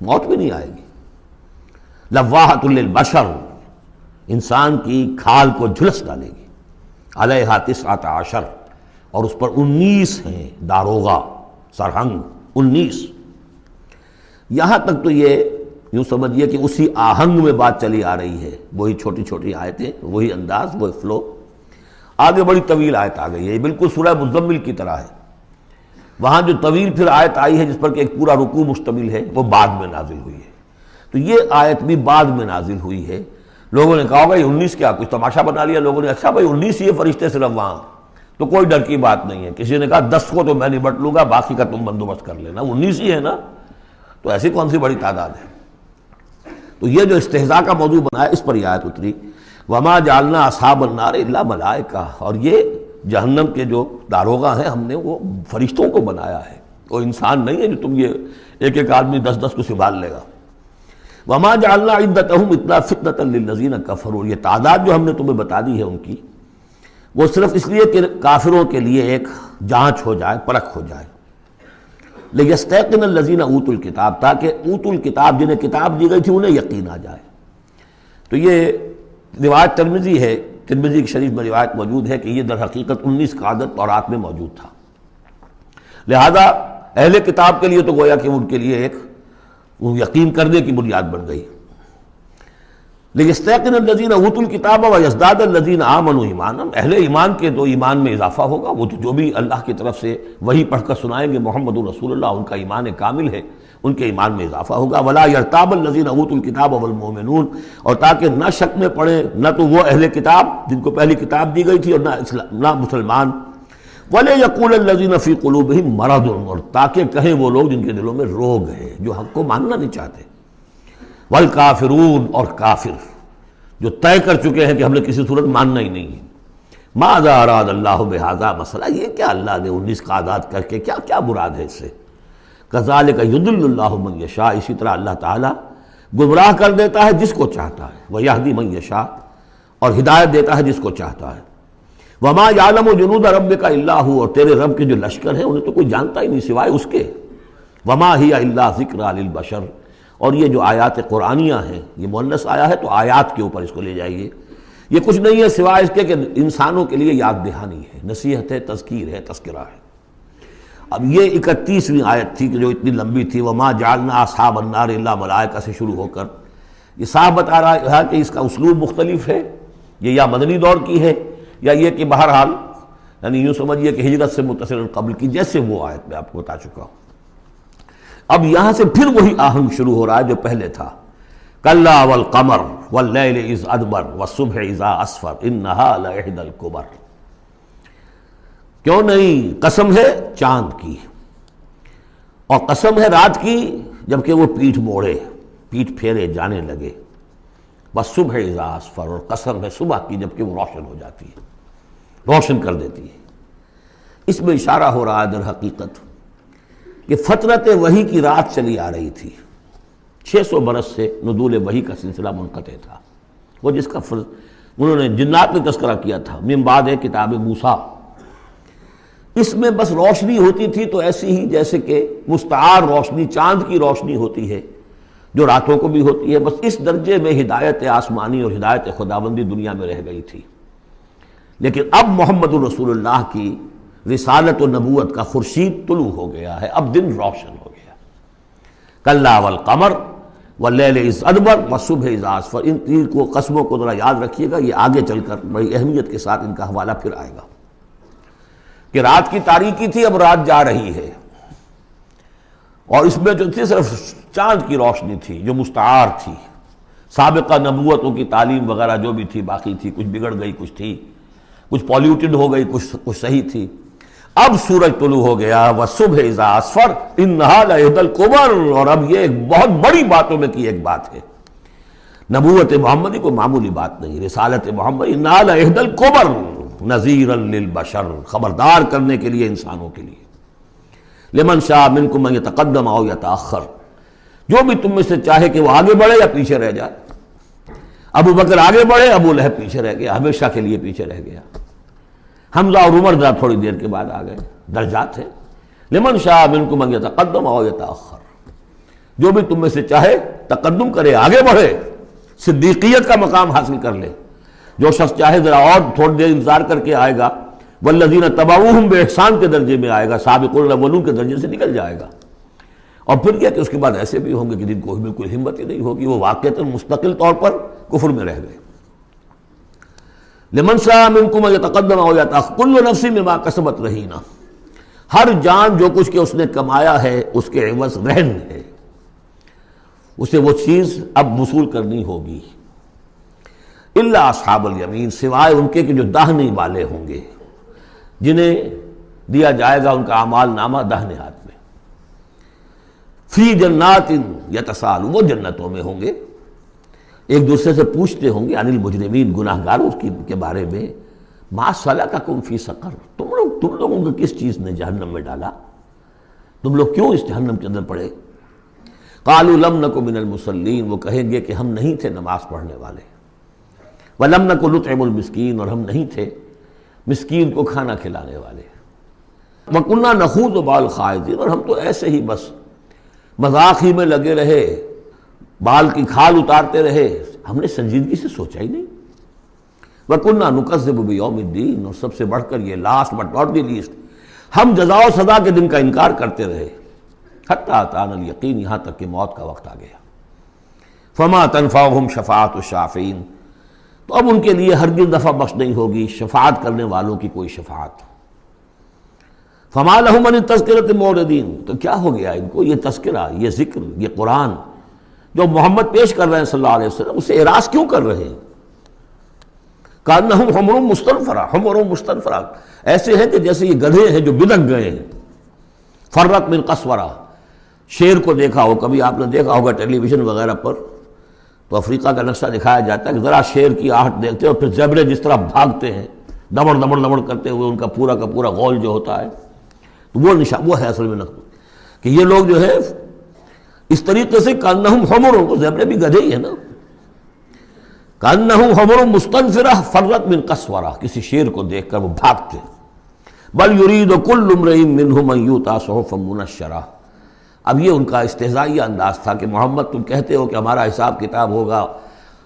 موت بھی نہیں آئے گی۔ لواحۃ للبشر، انسان کی کھال کو جھلس ڈالے گی۔ علیہا 19، اور اس پر 19 ہیں داروغہ، سرہنگ 19۔ یہاں تک تو یہ یوں سمجھیے کہ اسی آہنگ میں بات چلی آ رہی ہے، وہی چھوٹی چھوٹی آیتیں، وہی انداز، وہی فلو۔ آگے بڑی طویل آیت آ گئی ہے، یہ بالکل سورہ مزمل کی طرح ہے۔ وہاں جو طویل پھر آیت آئی ہے جس پر کہ ایک پورا رکوع مشتمل ہے، وہ بعد میں نازل ہوئی ہے۔ تو یہ آیت بھی بعد میں نازل ہوئی ہے۔ لوگوں نے کہا ہوگا یہ 19 کیا، کچھ تماشا بنا لیا لوگوں نے، اچھا بھائی 19 ہی فرشتے صرف وہاں، تو کوئی ڈر کی بات نہیں ہے۔ کسی نے کہا 10 کو تو میں نبٹ لوں گا، باقی کا تم بندوبست کر لینا، 19 ہی ہے نا، تو ایسی کون سی بڑی تعداد ہے۔ تو یہ جو استہزاء کا موضوع بنا ہے، اس پر یہ آیت اتری۔ وما جعلنا اصحاب النار الا ملائکہ، اور یہ جہنم کے جو داروغہ ہیں ہم نے وہ فرشتوں کو بنایا ہے، وہ انسان نہیں ہے جو تم یہ ایک ایک آدمی 10 کو سنبھال لے گا۔ وما جعلنا عدتهم الا فتنة للذین کفروا، یہ تعداد جو ہم نے تمہیں بتا دی ہے ان کی، وہ صرف اس لیے کہ کافروں کے لیے ایک جانچ ہو جائے، پرکھ ہو جائے۔ لیستیقن الذین اوتوا الکتاب، تاکہ اوتوا الکتاب جنہیں کتاب دی گئی تھی انہیں یقین آ جائے۔ تو یہ روایت ترمذی ہے، ترمذی شریف میں روایت موجود ہے کہ یہ در حقیقت 19 کا عدد تورات میں موجود تھا، لہذا اہل کتاب کے لیے تو گویا کہ ان کے لیے ایک یقین کرنے کی بنیاد بن گئی۔ لیستيقن الذین اوتوا الکتاب ویزداد الذین آمنوا ایمانا، اہل ایمان کے تو ایمان میں اضافہ ہوگا، وہ تو جو بھی اللہ کی طرف سے وہی پڑھ کر سنائیں گے محمد رسول اللہ، ان کا ایمان کامل ہے، ان کے ایمان میں اضافہ ہوگا۔ ولا یرتاب الذین اوتوا الکتاب والمؤمنون، اور تاکہ نہ شک میں پڑے نہ تو وہ اہل کتاب جن کو پہلی کتاب دی گئی تھی اور نہ مسلمان، وَلَيَقُولَ الَّذِينَ فِي قُلُوبِهِم مَرَضٌ، اور تاکہ کہیں وہ لوگ جن کے دلوں میں روگ ہے، جو حق کو ماننا نہیں چاہتے، والکافرون، اور کافر جو طے کر چکے ہیں کہ ہم نے کسی صورت ماننا ہی نہیں ہے۔ ماذا اراد اللہ بہذا، مسئلہ یہ کیا اللہ نے 19 کا آزاد کر کے کیا مراد ہے اس سے؟ کذالک یضل اللہ من یشاء، اسی طرح اللہ تعالیٰ گمراہ کر دیتا ہے جس کو چاہتا ہے، ویہدی من یشاء، اور ہدایت دیتا ہے جس کو چاہتا ہے۔ وما یعلم جنود ربک الا هو، اور تیرے رب کے جو لشکر ہیں انہیں تو کوئی جانتا ہی نہیں سوائے اس کے۔ وما ہی الا ذکری للبشر، اور یہ جو آیات قرآنیہ ہیں، یہ مؤنث آیا ہے تو آیات کے اوپر اس کو لے جائیے، یہ کچھ نہیں ہے سوائے اس کے کہ انسانوں کے لیے یاد دہانی ہے، نصیحت ہے، تذکیر ہے، تذکرہ ہے۔ اب یہ 31ویں آیت تھی کہ جو اتنی لمبی تھی، وما جعلنا اصحاب النار الا ملائکہ سے شروع ہو کر یہ صاحب بتا رہا ہے کہ اس کا اسلوب مختلف ہے، یہ یا مدنی دور کی ہے یا یہ کہ بہرحال یعنی یوں سمجھیے کہ ہجرت سے متصل قبل کی، جیسے وہ آیت میں آپ کو بتا چکا ہوں۔ اب یہاں سے پھر وہی آہنگ شروع ہو رہا ہے جو پہلے تھا، کلا والقمر واللیل اذ ادبر والصبح اذا اسفر انہا لإحدی الکبر، کیوں نہیں، قسم ہے چاند کی اور قسم ہے رات کی جبکہ وہ پیٹھ موڑے، پیٹھ پھیرے جانے لگے، والصبح اذا اسفر، اور قسم ہے صبح کی جبکہ وہ روشن ہو جاتی ہے، روشن کر دیتی ہے۔ اس میں اشارہ ہو رہا ہے در حقیقت کہ فترت وحی کی رات چلی آ رہی تھی، 600 برس سے نزول وحی کا سلسلہ منقطع تھا، وہ جس کا انہوں نے جنات میں تذکرہ کیا تھا، من بعد کتاب موسیٰ، اس میں بس روشنی ہوتی تھی تو ایسی ہی جیسے کہ مستعار روشنی چاند کی روشنی ہوتی ہے جو راتوں کو بھی ہوتی ہے، بس اس درجے میں ہدایت آسمانی اور ہدایت خداوندی دنیا میں رہ گئی تھی۔ لیکن اب محمد الرسول اللہ کی رسالت و نبوت کا خورشید طلوع ہو گیا ہے، اب دن روشن ہو گیا۔ کلا والقمر واللیل اذ ادبر والصبح اذا اسفر، ان تین کو قسموں کو ذرا یاد رکھیے گا، یہ آگے چل کر بڑی اہمیت کے ساتھ ان کا حوالہ پھر آئے گا کہ رات کی تاریکی تھی، اب رات جا رہی ہے، اور اس میں جو تھی صرف چاند کی روشنی تھی جو مستعار تھی، سابقہ نبوتوں کی تعلیم وغیرہ جو بھی تھی باقی تھی، کچھ بگڑ گئی، کچھ تھی، کچھ پولیوٹڈ ہو گئی، کچھ صحیح تھی۔ اب سورج طلوع ہو گیا، والصبح اذا اسفر انہا لإحدی الکبر، اور اب یہ ایک بہت بڑی باتوں میں کی ایک بات ہے، نبوت محمدی کو معمولی بات نہیں، رسالت محمدی انہا لإحدی الکبر نذیرا للبشر، خبردار کرنے کے لیے انسانوں کے لیے، لمن شاء منکم ان یتقدم او یتأخر، جو بھی تم میں سے چاہے کہ وہ آگے بڑھے یا پیچھے رہ جائے۔ ابو بکر آگے بڑھے، ابو لہب پیچھے رہ گیا، ہمیشہ کے لیے پیچھے رہ گیا۔ حمزہ اور عمر ذرا تھوڑی دیر کے بعد آ گئے، درجات ہیں۔ لمن شاء منکم ان یتقدم او یتأخر، جو بھی تم میں سے چاہے تقدم کرے، آگے بڑھے، صدیقیت کا مقام حاصل کر لے، جو شخص چاہے ذرا اور تھوڑی دیر انتظار کر کے آئے گا، والذین تبعوہم بإحسان کے درجے میں آئے گا، سابقون الاولون کے درجے سے نکل جائے گا۔ اور پھر کیا کہ اس کے بعد ایسے بھی ہوں گے کہ جن کو بالکل ہمت ہی نہیں ہوگی، وہ واقعتاً مستقل طور پر کفر میں رہ گئے۔ لمن شاء منکم ان یتقدم او یتأخر کل نفس بما کسبت رہینہ، ہر جان جو کچھ کہ اس نے کمایا ہے اس کے عوض رہن ہے، اسے وہ چیز اب وصول کرنی ہوگی۔ الا اصحاب الیمین، سوائے ان کے کہ جو داہنے والے ہوں گے، جنہیں دیا جائے گا ان کا اعمال نامہ داہنے ہاتھ میں، فی جنات یتساءلون، وہ جنتوں میں ہوں گے، ایک دوسرے سے پوچھتے ہوں گے، عن المجرمین، گناہ گاروں کے بارے میں، ما سلککم فی سقر، تم لوگوں کو کس چیز نے جہنم میں ڈالا، تم لوگ کیوں اس جہنم کے اندر پڑے؟ قالوا لم نک من المصلین، وہ کہیں گے کہ ہم نہیں تھے نماز پڑھنے والے، ولم نک نطعم المسکین، اور ہم نہیں تھے مسکین کو کھانا کھلانے والے، وَكُنَّا نَخُوضُ مَعَ الْخَائِضِينَ، اور ہم تو ایسے ہی بس مذاق ہی میں لگے رہے، بال کی کھال اتارتے رہے، ہم نے سنجیدگی سے سوچا ہی نہیں۔ وَكُنَّا نُكَذِّبُ بِيَوْمِ الدِّينِ، اور سب سے بڑھ کر یہ last but not the least, ہم جزا و سزا کے دن کا انکار کرتے رہے، حتیٰ أَتَانَا الْيَقِينُ، یہاں تک کہ موت کا وقت آ گیا۔ فما تنفعهم شفاعت الشافعین، تو اب ان کے لیے ہرگز نفع بخش نہیں ہوگی شفاعت کرنے والوں کی کوئی شفاعت۔ فما لهم عن التذکرۃ معرضین، تو کیا ہو گیا ان کو یہ تذکرہ، یہ ذکر، یہ قرآن جو محمد پیش کر رہے ہیں صلی اللہ علیہ وسلم، اسے اعراض کیوں کر رہے ہیں؟ کانہم حمر مستنفرہ، حمر مستنفرہ، ایسے ہیں کہ جیسے یہ گدھے ہیں جو بلک گئے ہیں۔ فرت من قسورہ، شیر کو دیکھا ہو، کبھی آپ نے دیکھا ہوگا ٹیلی ویژن وغیرہ پر، تو افریقہ کا نقشہ دکھایا جاتا ہے کہ ذرا شیر کی آہٹ دیکھتے ہیں اور پھر زیبرے جس طرح بھاگتے ہیں دمڑ دمڑ دمڑ کرتے ہوئے، ان کا پورا غول جو ہوتا ہے، تو وہ ہے اصل میں نقل کہ یہ لوگ جو ہے اس طریقے سے کانہم حمر، وہ زیبرے بھی گدھے ہی ہے نا، کانہم حمر مستنفرہ فرت من قسورہ، کسی شیر کو دیکھ کر وہ بھاگتے۔ بل یرید کل امرئ منہم ان یؤتی صحفا منشرہ، اب یہ ان کا استہزائیہ انداز تھا کہ محمد تم کہتے ہو کہ ہمارا حساب کتاب ہوگا،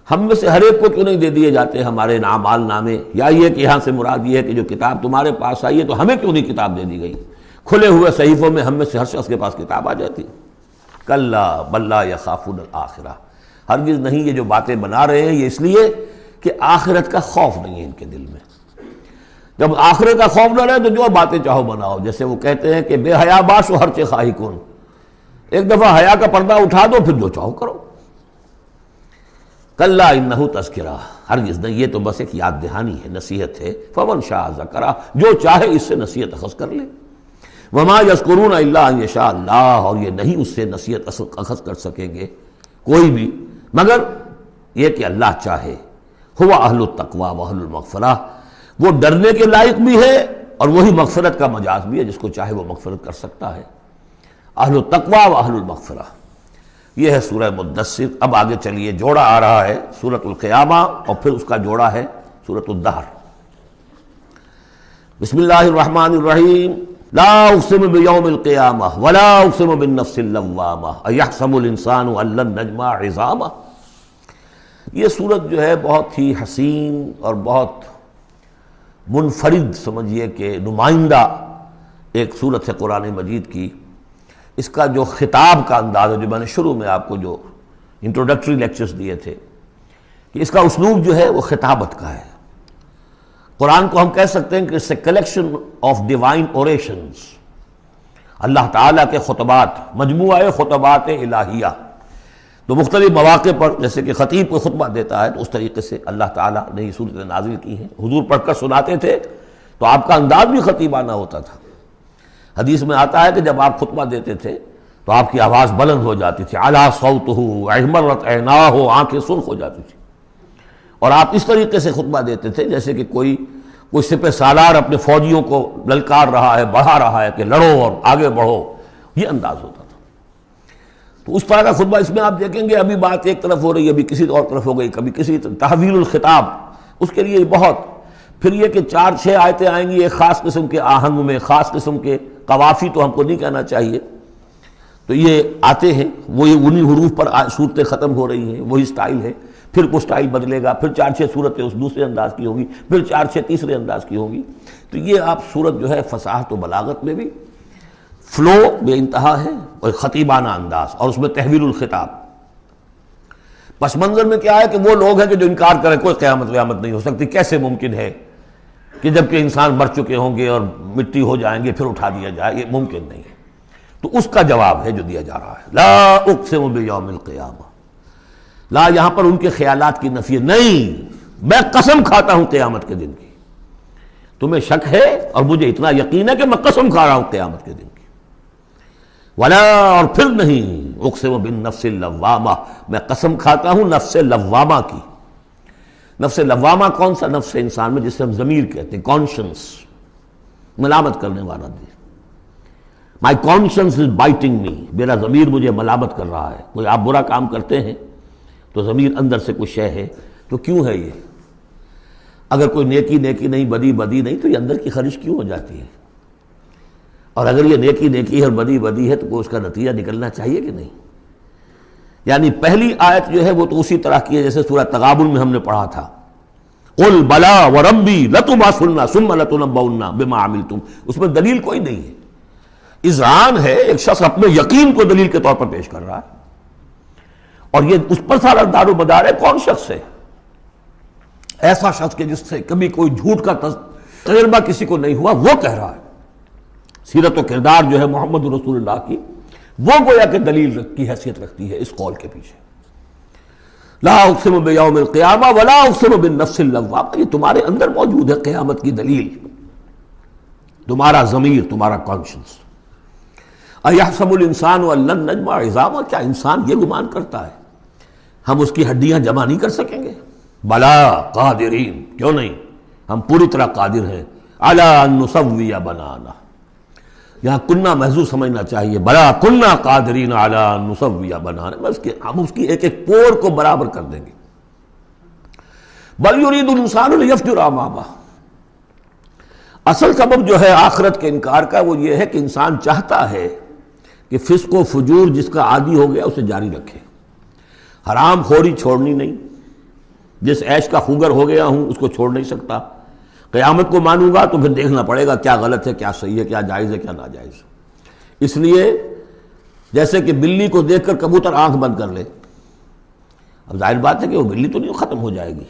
ہم میں سے ہر ایک کو کیوں نہیں دے دیے جاتے ہمارے اعمال نامے، یا یہ کہ یہاں سے مراد یہ ہے کہ جو کتاب تمہارے پاس آئی ہے تو ہمیں کیوں نہیں کتاب دے دی گئی، کھلے ہوئے صحیفوں میں ہم میں سے ہر شخص کے پاس کتاب آ جاتی۔ کلا بل لا یخافون الآخرہ، ہرگز نہیں، یہ جو باتیں بنا رہے ہیں یہ اس لیے کہ آخرت کا خوف نہیں ہے ان کے دل میں۔ جب آخرت کا خوف نہ رہے تو جو باتیں چاہو بناؤ، جیسے وہ کہتے ہیں کہ بے حیا باش و ہر چے خواہی کن، ایک دفعہ حیا کا پردہ اٹھا دو پھر جو چاہو کرو۔ کلا انہ تذکرہ، ہرگز نہیں، یہ تو بس ایک یاد دہانی ہے، نصیحت ہے۔ فمن شاء ذکرہ، جو چاہے اس سے نصیحت اخذ کر لے۔ وما یذکرون الا ان یشاء اللہ، اور یہ نہیں اس سے نصیحت اخذ کر سکیں گے کوئی بھی مگر یہ کہ اللہ چاہے۔ هو اہل التقوی و اہل المغفرہ، وہ ڈرنے کے لائق بھی ہے اور وہی مغفرت کا مجاز بھی ہے، جس کو چاہے وہ مغفرت کر سکتا ہے۔ اہل التقوی و اہل المغفرہ، یہ ہے سورہ مدثر۔ اب آگے چلیے، جوڑا آ رہا ہے سورۃ القیامہ اور پھر اس کا جوڑا ہے سورۃ الدہر۔ بسم اللہ الرحمن الرحیم۔ لا اقسم بیوم القیامہ ولا اقسم بالنفس اللوامہ ایحسب الانسان ان لن نجمع عظامہ۔ یہ سورت جو ہے بہت ہی حسین اور بہت منفرد سمجھیے کہ نمائندہ ایک سورت ہے قرآن مجید کی۔ اس کا جو خطاب کا انداز ہے، جو میں نے شروع میں آپ کو جو انٹروڈکٹری لیکچرز دیے تھے، کہ اس کا اسلوب جو ہے وہ خطابت کا ہے۔ قرآن کو ہم کہہ سکتے ہیں کہ it's a collection of divine orations، اللہ تعالیٰ کے خطبات، مجموعہ خطبات الہیہ۔ تو مختلف مواقع پر جیسے کہ خطیب کو خطبہ دیتا ہے تو اس طریقے سے اللہ تعالیٰ نے یہ صورتیں نازل کی ہیں۔ حضور پڑھ کر سناتے تھے تو آپ کا انداز بھی خطیبانہ ہوتا تھا۔ حدیث میں آتا ہے کہ جب آپ خطبہ دیتے تھے تو آپ کی آواز بلند ہو جاتی تھی، اعلیٰ صوتہ احمرت عیناہ، آنکھیں سرخ ہو جاتی تھی، اور آپ اس طریقے سے خطبہ دیتے تھے جیسے کہ کوئی سپہ سالار اپنے فوجیوں کو للکار رہا ہے، بڑھا رہا ہے کہ لڑو اور آگے بڑھو، یہ انداز ہوتا تھا۔ تو اس طرح کا خطبہ اس میں آپ دیکھیں گے، ابھی بات ایک طرف ہو رہی ہے، ابھی کسی اور طرف ہو گئی، کبھی کسی تحویل الخطاب، اس کے لیے بہت، پھر یہ کہ 4-6 آیتیں آئیں گی ایک خاص قسم کے آہنگ میں، خاص قسم کے قوافی تو ہم کو نہیں کہنا چاہیے، تو یہ آتے ہیں، وہی انہی حروف پر صورتیں ختم ہو رہی ہیں، وہی سٹائل ہے، پھر کوئی سٹائل بدلے گا، پھر 4-6 صورتیں اس دوسرے انداز کی ہوگی، پھر 4-6 تیسرے انداز کی ہوگی۔ تو یہ آپ صورت جو ہے فصاحت و بلاغت میں بھی فلو بے انتہا ہے اور خطیبانہ انداز، اور اس میں تحویل الخطاب۔ پس منظر میں کیا ہے کہ وہ لوگ ہیں کہ جو انکار کریں کوئی قیامت نہیں ہو سکتی، کیسے ممکن ہے کہ جب کہ انسان مر چکے ہوں گے اور مٹی ہو جائیں گے پھر اٹھا دیا جائے، یہ ممکن نہیں ہے۔ تو اس کا جواب ہے جو دیا جا رہا ہے، لا اقسم بیوم القیامہ۔ لا یہاں پر ان کے خیالات کی نفی نہیں، میں قسم کھاتا ہوں قیامت کے دن کی۔ تمہیں شک ہے اور مجھے اتنا یقین ہے کہ میں قسم کھا رہا ہوں قیامت کے دن کی۔ ولا، اور پھر نہیں، اقسم بالنفس اللوامہ، میں قسم کھاتا ہوں نفس لوامہ کی۔ نفس لوامہ کون سا نفس ہے انسان میں، جسے ہم ضمیر کہتے ہیں، کانشنس، ملامت کرنے والا دل۔ مائی کانشنس از بائٹنگ می، میرا ضمیر مجھے ملامت کر رہا ہے۔ کوئی آپ برا کام کرتے ہیں تو ضمیر اندر سے کچھ شے ہے، تو کیوں ہے یہ؟ اگر کوئی نیکی نہیں، بدی نہیں، تو یہ اندر کی خرش کیوں ہو جاتی ہے؟ اور اگر یہ نیکی ہے اور بدی ہے تو کوئی اس کا نتیجہ نکلنا چاہیے کہ نہیں؟ یعنی پہلی آیت جو ہے وہ تو اسی طرح کی ہے جیسے سورہ تغابن میں ہم نے پڑھا تھا، قل بلا وربی لتبعثن ثم لتنبؤن بما عملتم، اس میں دلیل کوئی نہیں ہے، اذعان ہے، ایک شخص اپنے یقین کو دلیل کے طور پر پیش کر رہا ہے۔ اور یہ اس پر سارا دار و مدار ہے. کون شخص ہے ایسا شخص کہ جس سے کبھی کوئی جھوٹ کا تجربہ کسی کو نہیں ہوا، وہ کہہ رہا ہے. سیرت و کردار جو ہے محمد رسول اللہ کی، وہ گویا کہ دلیل کی حیثیت رکھتی ہے اس قول کے پیچھے. لا اقسم بیوم القیامہ ولا اقسم بالنفس اللوامہ، یہ تمہارے اندر موجود ہے قیامت کی دلیل، تمہارا ضمیر، تمہارا کانشنس. ایحسب الانسان ان لن نجمع عظامہ، کیا انسان یہ گمان کرتا ہے ہم اس کی ہڈیاں جمع نہیں کر سکیں گے؟ بلا قادرین، کیوں نہیں، ہم پوری طرح قادر ہیں. علی ان نسوی بنانا، یہاں کنہ محذوف سمجھنا چاہیے. بلا کنہ قادرین علی ان نسوی بنانا، بس کہ ہم اس کی ایک ایک پور کو برابر کر دیں گے. بل یرید الانسان لیفجر امامہ، اصل سبب جو ہے آخرت کے انکار کا وہ یہ ہے کہ انسان چاہتا ہے کہ فسق و فجور جس کا عادی ہو گیا اسے جاری رکھے. حرام خوری چھوڑنی نہیں، جس عیش کا خوگر ہو گیا ہوں اس کو چھوڑ نہیں سکتا. قیامت کو مانوں گا تو پھر دیکھنا پڑے گا کیا غلط ہے، کیا صحیح ہے، کیا جائز ہے، کیا ناجائز. اس لیے جیسے کہ بلی کو دیکھ کر کبوتر آنکھ بند کر لے، اب ظاہر بات ہے کہ وہ بلی تو نہیں ختم ہو جائے گی،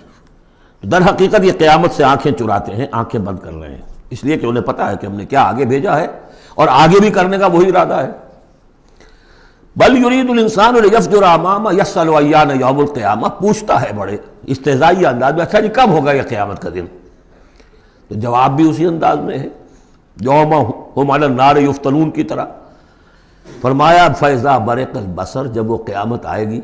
تو در حقیقت یہ قیامت سے آنکھیں چراتے ہیں، آنکھیں بند کر رہے ہیں، اس لیے کہ انہیں پتا ہے کہ ہم نے کیا آگے بھیجا ہے اور آگے بھی کرنے کا وہی ارادہ ہے. بل یرید الانسان لیفجر امامہ یسأل ایان یوم القیامہ، پوچھتا ہے بڑے استہزائی انداز میں، اچھا جی کب ہوگا یہ قیامت کا دن؟ تو جواب بھی اسی انداز میں ہے، یوم ہم علی النار یفتنون کی طرح. فرمایا فاذا برق البصر، جب وہ قیامت آئے گی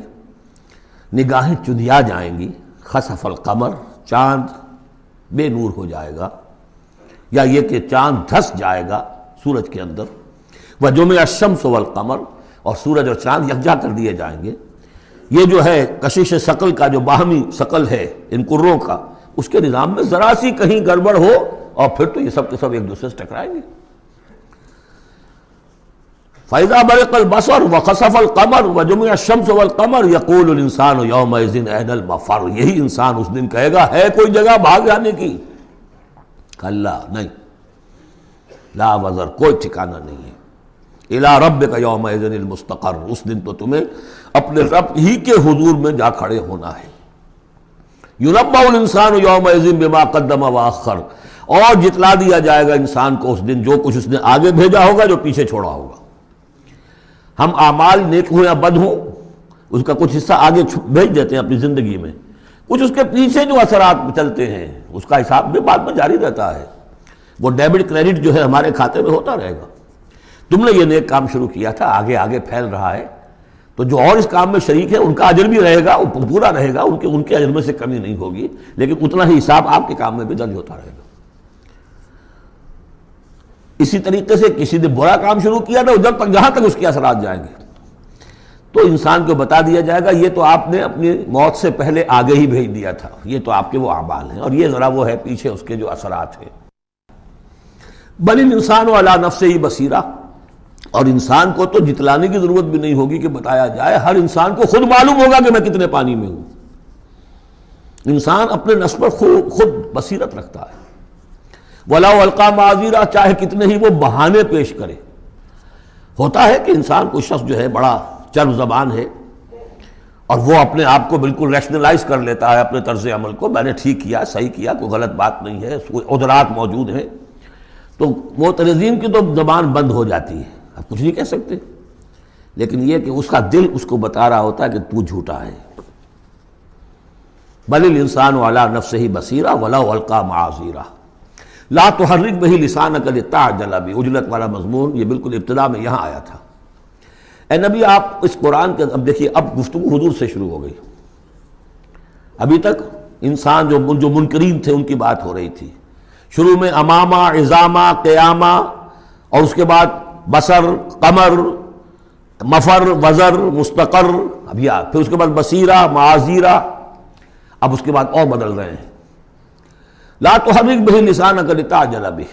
نگاہیں چدھیا جائیں گی. خسف القمر، چاند بے نور ہو جائے گا، یا یہ کہ چاند دھس جائے گا سورج کے اندر. وجمع الشمس والقمر، اور سورج اور چاند یکجا کر دیے جائیں گے. یہ جو ہے کشش ثقل کا جو باہمی ثقل ہے ان کروں کا، اس کے نظام میں ذرا سی کہیں گڑبڑ ہو اور پھر تو یہ سب کے سب ایک دوسرے سے ٹکرائیں گے. فَإِذَا بَرِقَ الْبَصَرُ وَخَسَفَ الْقَمَرُ وَجُمِعَ الشَّمْسُ وَالْقَمَرُ يَقُولُ الْإِنسَانُ يَوْمَئِذٍ أَيْنَ الْمَفَرُّ، یہی انسان اس دن کہے گا ہے کوئی جگہ بھاگ جانے کی؟ کلا، نہیں، لا وزر، کوئی ٹھکانہ نہیں ہے. اِلَىٰ رَبِّكَ يَوْمَئِذٍ الْمُسْتَقَرُّ، اس دن تو تمہیں اپنے رب ہی کے حضور میں جا کھڑے ہونا ہے. يُنَبَّأُ الْإِنسَانُ يَوْمَئِذٍ بِمَا قَدَّمَ وَأَخَّرَ، اور جتلا دیا جائے گا انسان کو اس دن جو کچھ اس نے آگے بھیجا ہوگا، جو پیچھے چھوڑا ہوگا. ہم اعمال نیک ہوں یا بد ہوں اس کا کچھ حصہ آگے بھیج دیتے ہیں اپنی زندگی میں، کچھ اس کے پیچھے جو اثرات چلتے ہیں اس کا حساب بھی بعد میں جاری رہتا ہے. وہ ڈیبٹ کریڈٹ جو ہے ہمارے کھاتے میں ہوتا رہے گا. تم نے یہ نیک کام شروع کیا تھا، آگے آگے پھیل رہا ہے، تو جو اور اس کام میں شریک ہے ان کا اجر بھی رہے گا، وہ پورا رہے گا، ان کے اجر میں سے کمی نہیں ہوگی، لیکن اتنا ہی حساب آپ کے کام میں بھی درج ہوتا رہے گا. اسی طریقے سے کسی نے برا کام شروع کیا تھا، جب تک جہاں تک اس کے اثرات جائیں گے تو انسان کو بتا دیا جائے گا یہ تو آپ نے اپنی موت سے پہلے آگے ہی بھیج دیا تھا، یہ تو آپ کے وہ اعمال ہیں، اور یہ ذرا وہ ہے پیچھے اس کے جو اثرات ہیں. بل الانسان علی نفسہ بصیرہ، اور انسان کو تو جتلانے کی ضرورت بھی نہیں ہوگی کہ بتایا جائے، ہر انسان کو خود معلوم ہوگا کہ میں کتنے پانی میں ہوں. انسان اپنے نفس پر خود بصیرت رکھتا ہے. وَلَوْ أَلْقَىٰ مَعَاذِيرَهْ، چاہے کتنے ہی وہ بہانے پیش کرے. ہوتا ہے کہ انسان کوئی شخص جو ہے بڑا چرب زبان ہے اور وہ اپنے آپ کو بالکل ریشنلائز کر لیتا ہے اپنے طرز عمل کو، میں نے ٹھیک کیا، صحیح کیا، کوئی غلط بات نہیں ہے، کوئی عذرات موجود ہیں، تو معترضین کی تو زبان بند ہو جاتی ہے، اب کچھ نہیں کہہ سکتے. لیکن یہ کہ اس کا دل اس کو بتا رہا ہوتا ہے کہ تو جھوٹا ہے. بل الانسان علی نفسہ بصیرہ ولو القیٰ معاذیرہ لا تحرک بہ لسانک لتعجل بہ، عجلت والا مضمون یہ بالکل ابتدا میں یہاں آیا تھا. اے نبی آپ اس قرآن کے، اب دیکھیے اب گفتگو حضور سے شروع ہو گئی. ابھی تک انسان جو منکرین تھے ان کی بات ہو رہی تھی. شروع میں امامہ، عظامہ، قیامہ، اور اس کے بعد بصر، قمر، مفر، وزر، مستقر، ابھی پھر اس کے بعد بصیرہ، معاذیرہ، اب اس کے بعد اور بدل رہے ہیں. لا تحرک بہ لسانک لتعجل بہ،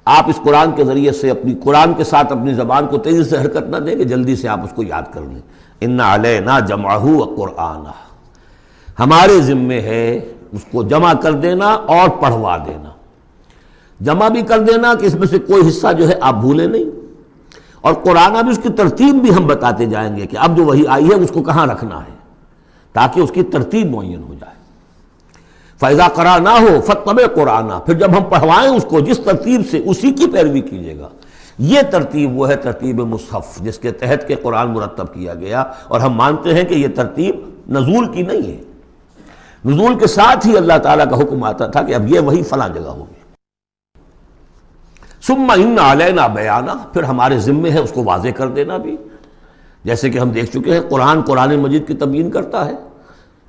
آپ اس قرآن کے ذریعے سے اپنی قرآن کے ساتھ اپنی زبان کو تیزی سے حرکت نہ دیں کہ جلدی سے آپ اس کو یاد کر لیں. ان علینا جمعہ وقرآنہ، ہمارے ذمے ہے اس کو جمع کر دینا اور پڑھوا دینا. جمع بھی کر دینا کہ اس میں سے کوئی حصہ جو ہے آپ بھولیں نہیں، اور قرآن بھی اس کی ترتیب بھی ہم بتاتے جائیں گے کہ اب جو وحی آئی ہے اس کو کہاں رکھنا ہے تاکہ اس کی ترتیب معین ہو جائے۔ فَإِذَا قَرَأْنَاهُ فَاتَّبِعْ قُرْآنَهُ، پھر جب ہم پڑھوائیں اس کو جس ترتیب سے اسی کی پیروی کیجیے گا۔ یہ ترتیب وہ ہے ترتیب مصحف جس کے تحت کہ قرآن مرتب کیا گیا، اور ہم مانتے ہیں کہ یہ ترتیب نزول کی نہیں ہے، نزول کے ساتھ ہی اللہ تعالیٰ کا حکم آتا تھا کہ اب یہ وہی فلاں جگہ ہوگی۔ ثم ان علینا بیانہ، پھر ہمارے ذمے ہے اس کو واضح کر دینا بھی، جیسے کہ ہم دیکھ چکے ہیں قرآن مجید کی تبیین کرتا ہے۔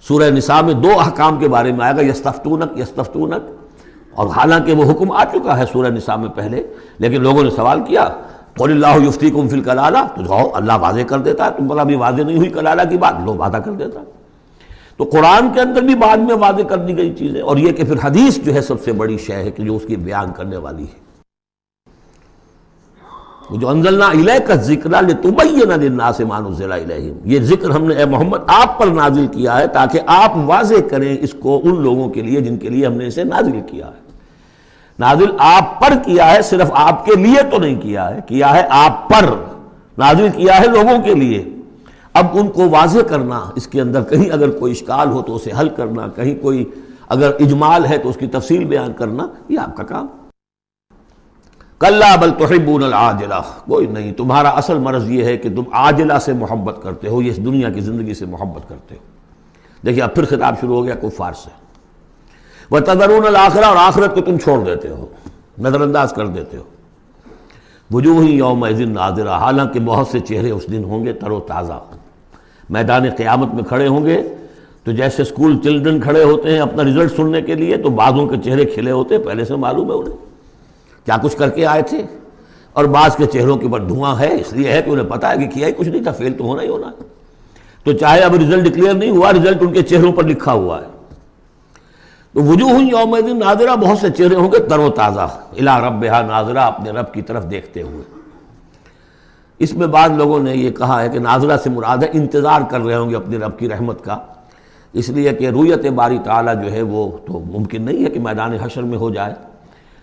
سورہ نساء میں 2 احکام کے بارے میں آئے گا، یستفتونک، اور حالانکہ وہ حکم آ چکا ہے سورہ نساء میں پہلے، لیکن لوگوں نے سوال کیا قل اللہ یفتیکم فی الکلالہ، تو جاؤ اللہ واضح کر دیتا ہے، تم پر ابھی واضح نہیں ہوئی کلالہ کی بات، لو واضح کر دیتا ہے۔ تو قرآن کے اندر بھی بعد میں واضح کر دی گئی چیزیں، اور یہ کہ پھر حدیث جو ہے سب سے بڑی شے ہے کہ جو اس کی بیان کرنے والی ہے۔ جو انزلنا الیک الذکر لتبین للناس ما نزل الیہم، یہ ذکر ہم نے اے محمد آپ پر نازل کیا ہے تاکہ آپ واضح کریں اس کو ان لوگوں کے لیے جن کے لیے ہم نے اسے نازل کیا ہے۔ نازل آپ پر کیا ہے، صرف آپ کے لیے تو نہیں کیا ہے آپ پر، نازل کیا ہے لوگوں کے لیے۔ اب ان کو واضح کرنا، اس کے اندر کہیں اگر کوئی اشکال ہو تو اسے حل کرنا، کہیں کوئی اگر اجمال ہے تو اس کی تفصیل بیان کرنا، یہ آپ کا کام۔ کلا بل تحبون العاجلہ، کوئی نہیں، تمہارا اصل مرض یہ ہے کہ تم عاجلہ سے محبت کرتے ہو، یہ اس دنیا کی زندگی سے محبت کرتے ہو۔ دیکھیے اب پھر خطاب شروع ہو گیا کفار سے۔ وَتَذَرُونَ الْآخِرَةَ، اور آخرت کو تم چھوڑ دیتے ہو، نظر انداز کر دیتے ہو۔ وجوہ یومئذ ناظرہ، حالانکہ بہت سے چہرے اس دن ہوں گے تر و تازہ، میدان قیامت میں کھڑے ہوں گے تو جیسے اسکول چلڈرن کھڑے ہوتے ہیں اپنا رزلٹ سننے کے لیے، تو بعضوں کے چہرے کھلے ہوتے ہیں، پہلے سے معلوم ہے انہیں کیا کچھ کر کے آئے تھے، اور بعض کے چہروں کے اوپر دھواں ہے، اس لیے ہے کہ انہیں پتا ہے کہ کیا ہی کچھ نہیں تھا، فیل تو ہونا ہی ہونا ہے۔ تو چاہے اب رزلٹ ڈکلیئر نہیں ہوا، رزلٹ ان کے چہروں پر لکھا ہوا ہے۔ تو وجوہ یومئذ ناظرہ، بہت سے چہرے ہوں گے تر و تازہ، الی ربہا ناظرہ، اپنے رب کی طرف دیکھتے ہوئے۔ اس میں بعض لوگوں نے یہ کہا ہے کہ ناظرہ سے مراد ہے انتظار کر رہے ہوں گے اپنے رب کی رحمت کا، اس لیے کہ رویت باری تعالیٰ جو ہے وہ تو ممکن نہیں ہے کہ میدان حشر میں ہو جائے،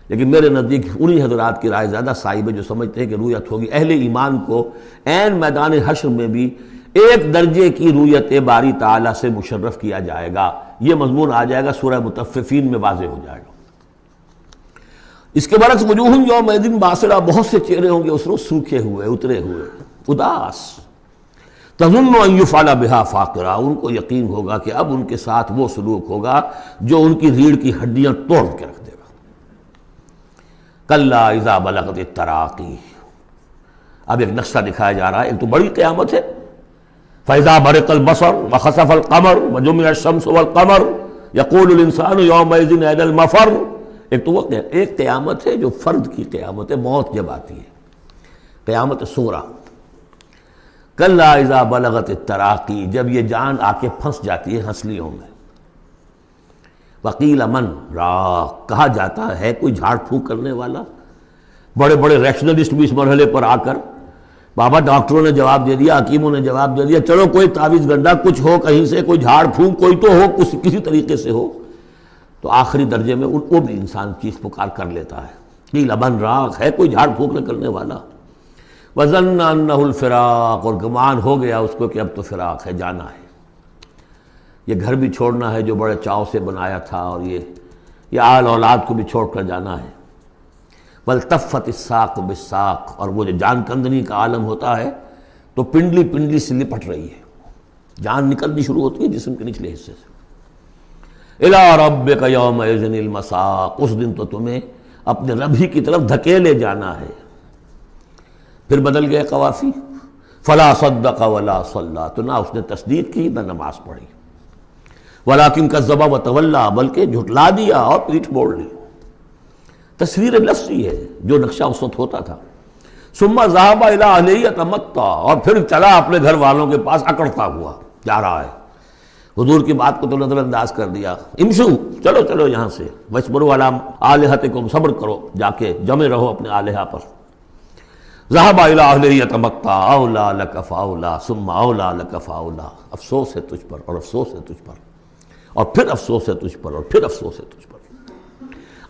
لیکن میرے نزدیک انہی حضرات کی رائے زیادہ صائب ہے جو سمجھتے ہیں کہ رویت ہوگی۔ اہل ایمان کو عین میدان حشر میں بھی ایک درجے کی رویت باری تعالیٰ سے مشرف کیا جائے گا، یہ مضمون آ جائے گا سورہ مطففین میں واضح ہو جائے گا۔ اس کے برعکس وجوہ یومئذ باسرہ، بہت سے چہرے ہوں گے اس روز سوکھے ہوئے، اترے ہوئے، اداس، تظن ان یفعل بہا فاقرہ، ان کو یقین ہوگا کہ اب ان کے ساتھ وہ سلوک ہوگا جو ان کی ریڑھ کی ہڈیاں توڑ کے رکھ دے گا۔ کلا اذا بلغت التراقی، اب ایک نقشہ دکھایا جا رہا ہے، ایک تو بڑی قیامت ہے، فَإِذَا بَرِقَ الْبَصَرُ وَخَسَفَ الْقَمَرُ وَجُمِعَ الشَّمْسُ وَالْقَمَرُ يَقُولُ الْإِنسَانُ يَوْمَئِذٍ أَيْنَ الْمَفَرُّ، ایک تو وہ ایک قیامت ہے جو فرد کی قیامت ہے، موت جب آتی ہے، قیامت صغریٰ۔ کلا اذا بلغت التراقی، جب یہ جان آ کے پھنس جاتی ہے ہنسلیوں میں۔ وقیل من راق، کہا جاتا ہے کوئی جھاڑ پھونک کرنے والا۔ بڑے بڑے ریشنلسٹ بھی اس مرحلے پر آ کر، بابا ڈاکٹروں نے جواب دے دیا، حکیموں نے جواب دے دیا، چلو کوئی تعویذ گنڈا کچھ ہو کہیں سے، کوئی جھاڑ پھونک کوئی تو ہو، کسی طریقے سے ہو، تو آخری درجے میں وہ بھی انسان چیخ پکار کر لیتا ہے۔ قیل من راق، ہے کوئی جھاڑ پھونک نہ کرنے والا۔ وظن انہ الفراق، اور گمان ہو گیا اس کو کہ اب تو فراق ہے، جانا ہے، یہ گھر بھی چھوڑنا ہے جو بڑے چاؤ سے بنایا تھا، اور یہ آل اولاد کو بھی چھوڑ کر جانا ہے۔ والتفت الساق بالساق، اور وہ جو جان کندنی کا عالم ہوتا ہے تو پنڈلی پنڈلی سے لپٹ رہی ہے، جان نکلنی شروع ہوتی ہے جسم کے نچلے حصے سے۔ الی ربک یومئذ المساق، اس دن تو تمہیں اپنے رب ہی کی طرف دھکیلے جانا ہے۔ پھر بدل گئے قوافی، فلا صدق ولا صلی، تو نہ اس نے تصدیق کی نہ نماز پڑھی، ولیکن کذب وتولی، بلکہ جھٹلا دیا اور پیٹھ موڑ لی۔ تصویر لفظی ہے جو نقشہ اس وقت ہوتا تھا۔ ثم ذهب الى اهله يتمطى، اور پھر چلا اپنے گھر والوں کے پاس اکڑتا ہوا جا رہا ہے۔ حضور کی بات کو تو نظر انداز کر دیا، امشو، چلو چلو یہاں سے، واسبروا علی آلہتکم، صبر کرو، جا کے جمے رہو اپنے آلہہ پر۔ ذهب الى اهله يتمطى، اولا لك فاولا ثم اولا لك فاولا، افسوس ہے تجھ پر اور افسوس ہے تجھ پر اور پھر افسوس ہے تجھ پر اور پھر افسوس ہے تجھ پر۔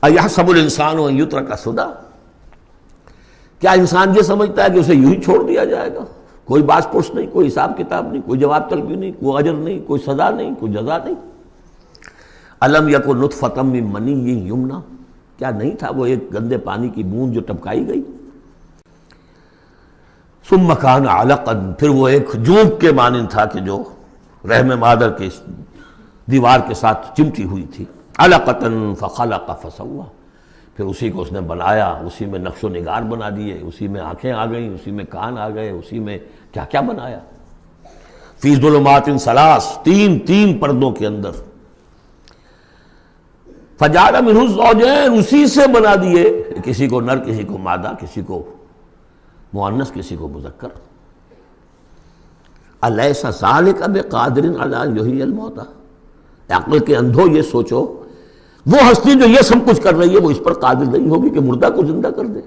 اَیَحْسَبُ الْإِنسَانُ أَن يُتْرَكَ سُدًى، کیا انسان یہ سمجھتا ہے کہ اسے یوں ہی چھوڑ دیا جائے گا؟ کوئی باز پرس نہیں، کوئی حساب کتاب نہیں، کوئی جواب طلبی نہیں، کوئی اجر نہیں، کوئی سزا نہیں، کوئی جزا نہیں۔ الم یکن نطفۃ من منی یمنی، کیا نہیں تھا وہ ایک گندے پانی کی بوند جو ٹپکائی گئی؟ ثم کان علقا، پھر وہ ایک جونک کے مانند تھا کہ جو رحم مادر کے دیوار کے ساتھ چمٹی ہوئی تھی۔ علقۃ فخلق فسوی، پھر اسی کو اس نے بنایا، اسی میں نقش و نگار بنا دیے، اسی میں آنکھیں آ گئیں، اسی میں کان آ گئے، اسی میں کیا کیا بنایا۔ فی ظلمات ثلاث، تین پردوں کے اندر۔ فجعل منہ الزوجین، اسی سے بنا دیے، کسی کو نر، کسی کو مادہ، کسی کو مؤنث، کسی کو مذکر۔ الیس ذلک بقادر علی ان یحیی الموتى، عقل کے اندھو یہ سوچو، وہ ہستی جو یہ سب کچھ کر رہی ہے وہ اس پر قادر نہیں ہوگی کہ مردہ کو زندہ کر دے؟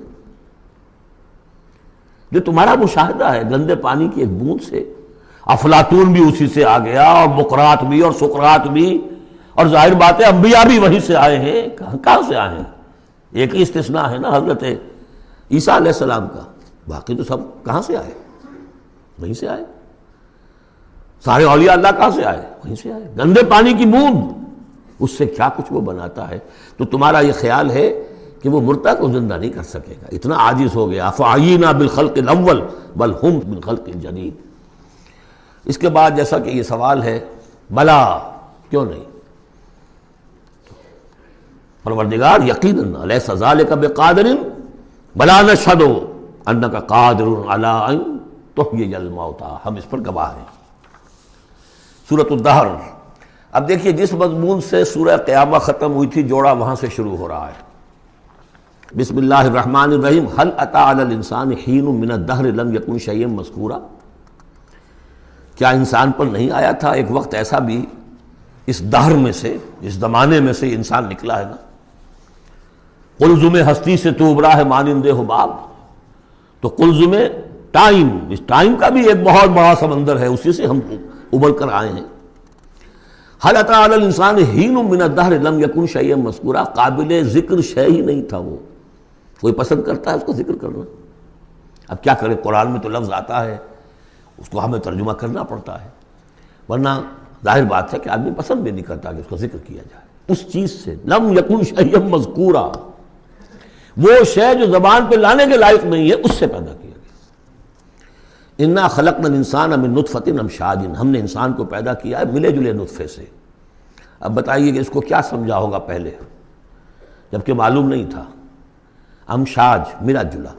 جو تمہارا مشاہدہ ہے گندے پانی کی ایک بوند سے، افلاطون بھی اسی سے آ گیا، اور بقراط بھی، اور سقراط بھی، اور ظاہر بات ہے انبیاء بھی وہیں سے آئے ہیں۔ کہاں سے آئے ہیں؟ ایک ہی استثناء ہے نا حضرت عیسیٰ علیہ السلام کا، باقی تو سب کہاں سے آئے؟ وہیں سے آئے۔ سارے اولیاء اللہ کہاں سے آئے؟ وہیں سے آئے۔ گندے پانی کی بوند، اس سے کیا کچھ وہ بناتا ہے؟ تو تمہارا یہ خیال ہے کہ وہ مردہ کو زندہ نہیں کر سکے گا، اتنا عاجز ہو گیا۔ فعینا بالخلق الاول بل ہم بالخلق الجدید۔ اس کے بعد جیسا کہ یہ سوال ہے، بلا، کیوں نہیں؟ پروردگار یقیناً الیس ذلک بقادر بلا نشہد انک قادر علی ان تحیی الموتى، ہم اس پر گواہ ہیں۔ سورۃ الدہر۔ اب دیکھیے جس مضمون سے سورہ قیامہ ختم ہوئی تھی، جوڑا وہاں سے شروع ہو رہا ہے۔ بسم اللہ الرحمن الرحیم، هل اتى على الانسان حین من الدہر لم یکن شیئا مذکورا، کیا انسان پر نہیں آیا تھا ایک وقت ایسا بھی، اس دہر میں سے، اس زمانے میں سے انسان نکلا ہے نا۔ قلزم ہستی سے تو ابرا ہے مانند حباب، تو قلزم ٹائم، اس ٹائم کا بھی ایک بہت بڑا سمندر ہے، اسی سے ہم ابل کر آئے ہیں۔ حل اتى علی الانسان حین من الدہر لم یکن شیئا مذکورا، قابل ذکر شے ہی نہیں تھا وہ، کوئی پسند کرتا ہے اس کو ذکر کرنا؟ اب کیا کرے، قرآن میں تو لفظ آتا ہے، اس کو ہمیں ترجمہ کرنا پڑتا ہے، ورنہ ظاہر بات ہے کہ آدمی پسند بھی نہیں کرتا کہ اس کو ذکر کیا جائے۔ اس چیز سے لم یکن شیئا مذکورا، وہ شے جو زبان پہ لانے کے لائق نہیں ہے، اس سے پیدا کیا گیا۔ انا خلقنا الانسان من نطفۃ امشاج، ہم نے انسان کو پیدا کیا ہے ملے جلے نطفے سے۔ اب بتائیے کہ اس کو کیا سمجھا ہوگا پہلے، جبکہ معلوم نہیں تھا۔ امشاج، ملا جلا،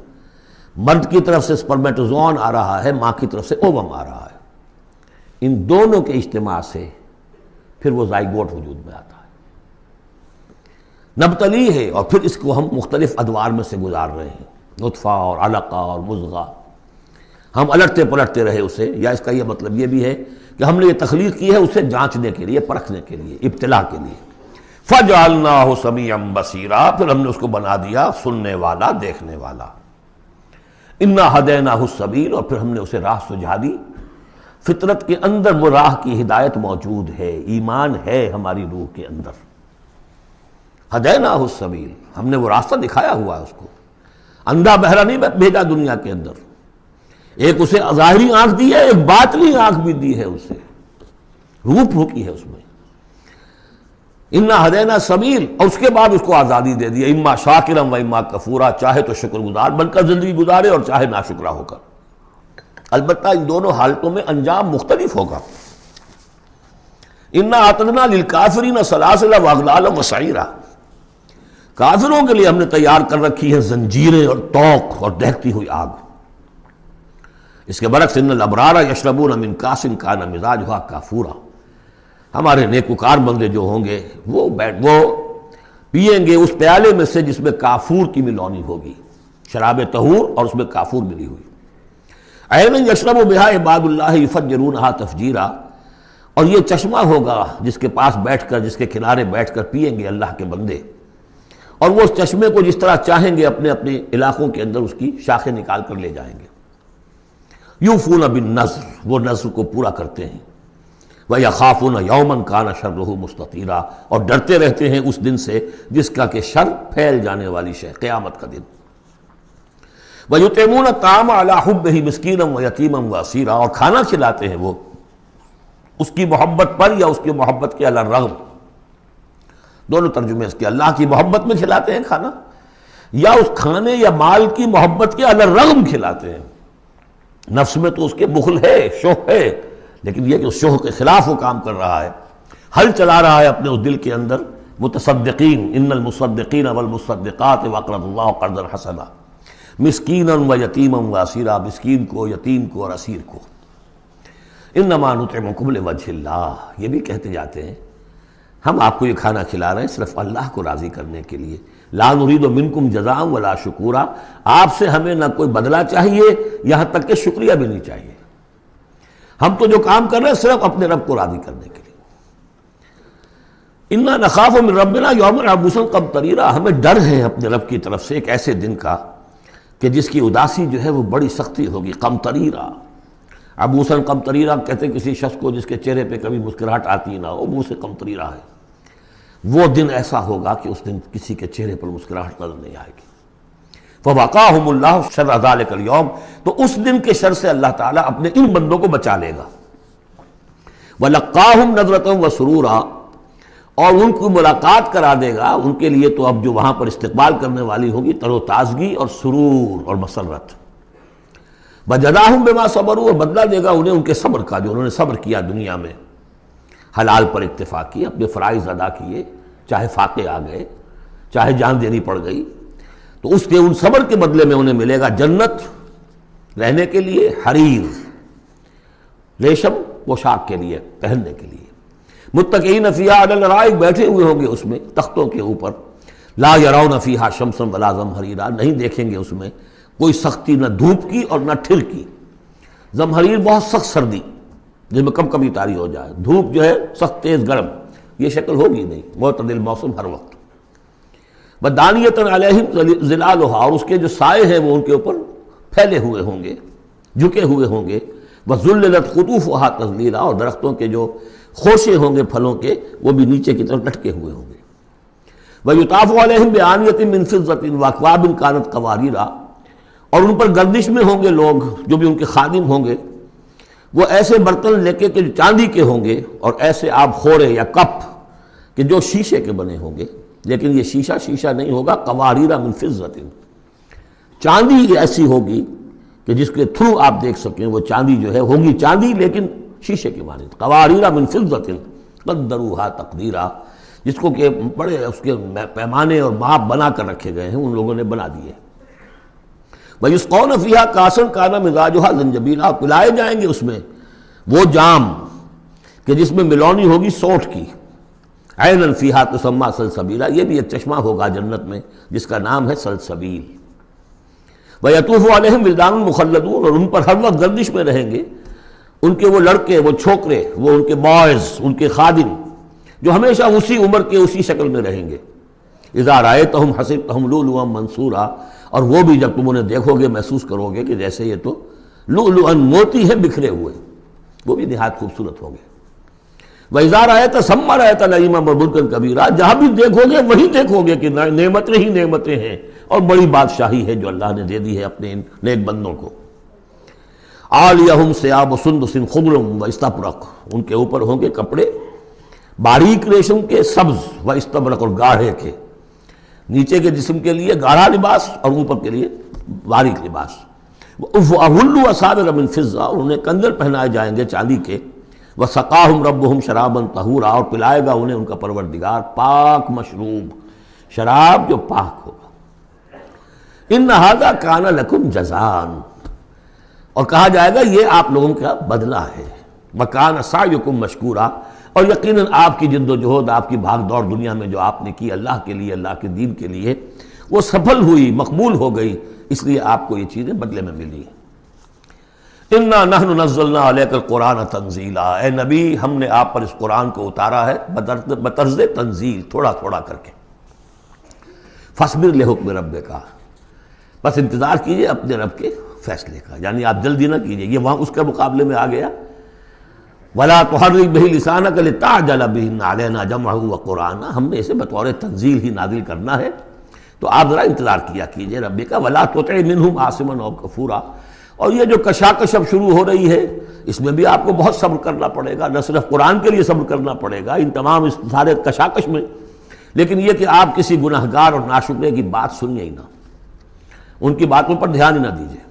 مرد کی طرف سے سپرمیٹوزوان آ رہا ہے، ماں کی طرف سے اووم آ رہا ہے، ان دونوں کے اجتماع سے پھر وہ زائگوٹ وجود میں آتا ہے، نبتلی ہے، اور پھر اس کو ہم مختلف ادوار میں سے گزار رہے ہیں، نطفہ اور علقہ اور مضغہ، ہم الٹتے پلٹتے رہے اسے، یا اس کا یہ مطلب یہ بھی ہے کہ ہم نے یہ تخلیق کی ہے اسے جانچنے کے لیے، پرکھنے کے لیے، ابتلا کے لیے۔ فَجَعَلْنَاهُ سَمِيعًا بَصِيرًا، پھر ہم نے اس کو بنا دیا سننے والا، دیکھنے والا۔ اِنَّا هَدَيْنَاهُ السَّبِيلَ، اور پھر ہم نے اسے راہ سجھا دی۔ فطرت کے اندر وہ راہ کی ہدایت موجود ہے، ایمان ہے ہماری روح کے اندر۔ هَدَيْنَاهُ السَّبِيلَ، ہم نے وہ راستہ دکھایا ہوا ہے اس کو، اندھا بہرا نہیں بھیجا دنیا کے اندر، ایک اسے ظاہری آنکھ دی ہے، ایک باطنی آنکھ بھی دی ہے اسے، روپ روکی ہے اس میں۔ انا ہدینا سبیل، اور اس کے بعد اس کو آزادی دے دی، اما شاکرا و اما کفورا، چاہے تو شکر گزار بن کر زندگی گزارے اور چاہے ناشکرا ہو کر۔ البتہ ان دونوں حالتوں میں انجام مختلف ہوگا۔ انا اعتدنا للکافرین سلاسل واغلالا وسعیرا، کافروں کے لیے ہم نے تیار کر رکھی ہے زنجیریں اور توق اور دہتی ہوئی آگ۔ اس کے برعکس ان الابرار یشربون من کاس کان مزاجھا کافورا، ہمارے نیکوکار بندے جو ہوں گے وہ پئیں گے اس پیالے میں سے جس میں کافور کی ملونی ہوگی، شراب طہور اور اس میں کافور ملی ہوئی۔ عین یشرب بہا عباد اللہ یفجرونہا تفجیرا، اور یہ چشمہ ہوگا جس کے پاس بیٹھ کر، جس کے کنارے بیٹھ کر پئیں گے اللہ کے بندے، اور وہ اس چشمے کو جس طرح چاہیں گے اپنے اپنے علاقوں کے اندر اس کی شاخیں نکال کر لے جائیں گے۔ یوفون بالنذر، وہ نذر کو پورا کرتے ہیں۔ وَيَخَافُونَ يَوْمًا كَانَ شَرُّهُ مُسْتَطِيرًا، اور ڈرتے رہتے ہیں اس دن سے جس کا کہ شر پھیل جانے والی شے، قیامت کا دن۔ وَيُطْعِمُونَ الطَّعَامَ عَلَىٰ حُبِّهِ مِسْكِينًا وَيَتِيمًا وَأَسِيرًا، اور کھانا کھلاتے ہیں وہ اس کی محبت پر یا اس کی محبت کے علی الرغم، دونوں ترجمے اس کے، اللہ کی محبت میں کھلاتے ہیں کھانا، یا اس کھانے یا مال کی محبت کے علی الرغم کھلاتے ہیں۔ نفس میں تو اس کے بخل ہے، شوق ہے، لیکن یہ کہ اس شوق کے خلاف وہ کام کر رہا ہے، حل چلا رہا ہے اپنے اس دل کے اندر۔ متصدقین ان المصدقین والمصدقات وقرضوا اللہ قرضا حسنا مسکینا ویتیما واسیرا، مسکین کو، یتیم کو اور اسیر کو۔ انما نطعمکم لوجہ اللہ، یہ بھی کہتے جاتے ہیں ہم آپ کو یہ کھانا کھلا رہے ہیں صرف اللہ کو راضی کرنے کے لیے، لا نرید منکم جزاء ولا شکورا، آپ سے ہمیں نہ کوئی بدلہ چاہیے یہاں تک کہ شکریہ بھی نہیں چاہیے، ہم تو جو کام کر رہے ہیں صرف اپنے رب کو راضی کرنے کے لیے۔ انا نخاف من ربنا یوما عبوسا قمطریرا، ہمیں ڈر ہے اپنے رب کی طرف سے ایک ایسے دن کا کہ جس کی اداسی جو ہے وہ بڑی سختی ہوگی۔ قمطریرا، عبوسا قمطریرا کہتے ہیں کسی شخص کو جس کے چہرے پہ کبھی مسکراہٹ آتی نہ ہو، منہ سے قمطریرا ہے، وہ دن ایسا ہوگا کہ اس دن کسی کے چہرے پر مسکراہٹ نظر نہیں آئے گی۔ فوقاہم اللہ شر ذلک اليوم، تو اس دن کے شر سے اللہ تعالیٰ اپنے ان بندوں کو بچا لے گا۔ ولقاہم نظرۃ وسرورا، اور ان کو ملاقات کرا دے گا، ان کے لیے تو اب جو وہاں پر استقبال کرنے والی ہوگی تر و تازگی اور سرور اور مسرت۔ وجزاہم بما صبروا، اور بدلہ دے گا انہیں ان کے صبر کا، جو انہوں نے صبر کیا دنیا میں، حلال پر اکتفا کی، اپنے فرائض ادا کیے، چاہے فاقے آ گئے، چاہے جان دینی پڑ گئی، تو اس کے ان صبر کے بدلے میں انہیں ملے گا جنت رہنے کے لیے، حریر ریشم پوشاک کے لیے، پہننے کے لیے، متکئین فیہا علی الارائک، بیٹھے ہوئے ہوں گے اس میں تختوں کے اوپر، لا یرون فیہا شمسا ولا زمہریرا، نہیں دیکھیں گے اس میں کوئی سختی نہ دھوپ کی اور نہ ٹھنڈ کی۔ زمہریر بہت سخت سردی جس میں کم کبھی طاری ہو جائے، دھوپ جو ہے سخت تیز گرم، یہ شکل ہوگی نہیں، معتدل موسم ہر وقت۔ ودانیۃ علیہم ظلالھا، اور اس کے جو سائے ہیں وہ ان کے اوپر پھیلے ہوئے ہوں گے، جھکے ہوئے ہوں گے۔ وذللت قطوفھا تذلیلا، اور درختوں کے جو خوشے ہوں گے پھلوں کے وہ بھی نیچے کی طرف لٹکے ہوئے ہوں گے۔ ویطاف علیہم بآنیۃ من فضۃ واکواب کانت قواریرا، اور ان پر گردش میں ہوں گے لوگ جو بھی ان کے خادم ہوں گے، وہ ایسے برتن لے کے جو چاندی کے ہوں گے، اور ایسے آپ خورے یا کپ کہ جو شیشے کے بنے ہوں گے، لیکن یہ شیشہ نہیں ہوگا، قواریرا من فضۃ، چاندی ایسی ہوگی کہ جس کے تھرو آپ دیکھ سکیں، وہ چاندی جو ہے ہوگی چاندی لیکن شیشے کی مانند، قواریرا من فضۃ قدروہا تقدیرا، جس کو کہ بڑے اس کے پیمانے اور ماپ بنا کر رکھے گئے ہیں، ان لوگوں نے بنا دیے۔ وَيُسْقَوْنَ فِيهَا كَأْسًا كَانَ مِزَاجُهَا زَنْجَبِيلًا، پلائے جائیں گے اس میں وہ جام کہ جس میں ملونی ہوگی سونٹھ کی، عَيْنًا فِيهَا تُسَمَّىٰ سَلْسَبِيلًا، یہ بھی ایک چشمہ ہوگا جنت میں جس کا نام ہے سلسبیل۔ وَيَطُوفُ عَلَيْهِمْ وِلْدَانٌ مُخَلَّدُونَ، اور ان پر ہر وقت گردش میں رہیں گے ان کے وہ لڑکے، وہ چھوکرے، وہ ان کے بوائز، ان کے خادم جو ہمیشہ اسی عمر کے اسی شکل میں رہیں گے۔ اذا رأیتہم حسبتہم لؤلؤا منثورا، اور وہ بھی جب تم انہیں دیکھو گے محسوس کرو گے کہ جیسے یہ تو لؤلؤا موتی ہے بکھرے ہوئے، وہ بھی نہایت خوبصورت ہوں گے۔ وَإِذَا رَأَيْتَ ثَمَّ رَأَيْتَ نَعِيمًا وَمُلْكًا كَبِيرًا، جہاں بھی دیکھو گے وہی دیکھو گے کہ نعمتیں ہی نعمتیں ہیں اور بڑی بادشاہی ہے جو اللہ نے دے دی ہے اپنے ان نیک بندوں کو۔ عالیہم ثیاب سندس خضر واستبرق، ان کے اوپر ہوں گے کپڑے باریک ریشم کے، سبز واستبرق، اور گاڑھے کے، نیچے کے جسم کے لیے گاڑھا لباس اور اوپر کے لیے باریک لباس۔ وَأَحُلُّوا أَسَاوِرَ مِن فِضَّةٍ، اور انہیں کنگن پہنائے جائیں گے چاندی کے۔ وَسَقَاهُمْ رَبُّهُمْ شَرَابًا طَهُورًا، اور پلائے گا انہیں ان کا پروردگار پاک مشروب، شراب جو پاک ہوگا۔ إِنَّ هَذَا كَانَ لَكُمْ جَزَاءً، اور کہا جائے گا یہ آپ لوگوں کا بدلہ ہے۔ وَكَانَ سَعْيُكُمْ مَشْكُورًا، اور یقیناً آپ کی جد و جہد، آپ کی بھاگ دوڑ دنیا میں جو آپ نے کی اللہ کے لیے، اللہ کے دین کے لیے، وہ سفل ہوئی، مقبول ہو گئی، اس لیے آپ کو یہ چیزیں بدلے میں ملی۔ اِنَّا نَحْنُ نَزَّلْنَا عَلَيْكَ الْقُرْآنَ تَنزِيلًا، اے نبی ہم نے آپ پر اس قرآن کو اتارا ہے بطرز تنزیل، تھوڑا تھوڑا کر کے۔ فَاصْبِرْ لِحُكْمِ رَبِّكَ، بس انتظار کیجئے اپنے رب کے فیصلے کا، یعنی آپ جلدی نہ کیجئے، یہ وہاں اس کے مقابلے میں آ گیا۔ وَلَا تُحَرِّكْ بِهِ لِسَانَكَ لِتَعْجَلَ بِهِ إِنَّ عَلَيْنَا جَمْعَهُ وَقُرْآنَهُ، ہم نے اسے بطور تنزیل ہی نازل کرنا ہے، تو آپ ذرا انتظار کیا کیجئے ربی کا ولا تطع منہم آثما او کفورا. اور یہ جو کشاکش اب شروع ہو رہی ہے اس میں بھی آپ کو بہت صبر کرنا پڑے گا، نہ صرف قرآن کے لیے صبر کرنا پڑے گا ان تمام اس سارے کشاکش میں، لیکن یہ کہ آپ کسی گناہگار اور ناشکرے کی بات سنیے ہی نہ، ان کی باتوں پر دھیان ہی نہ دیجیے.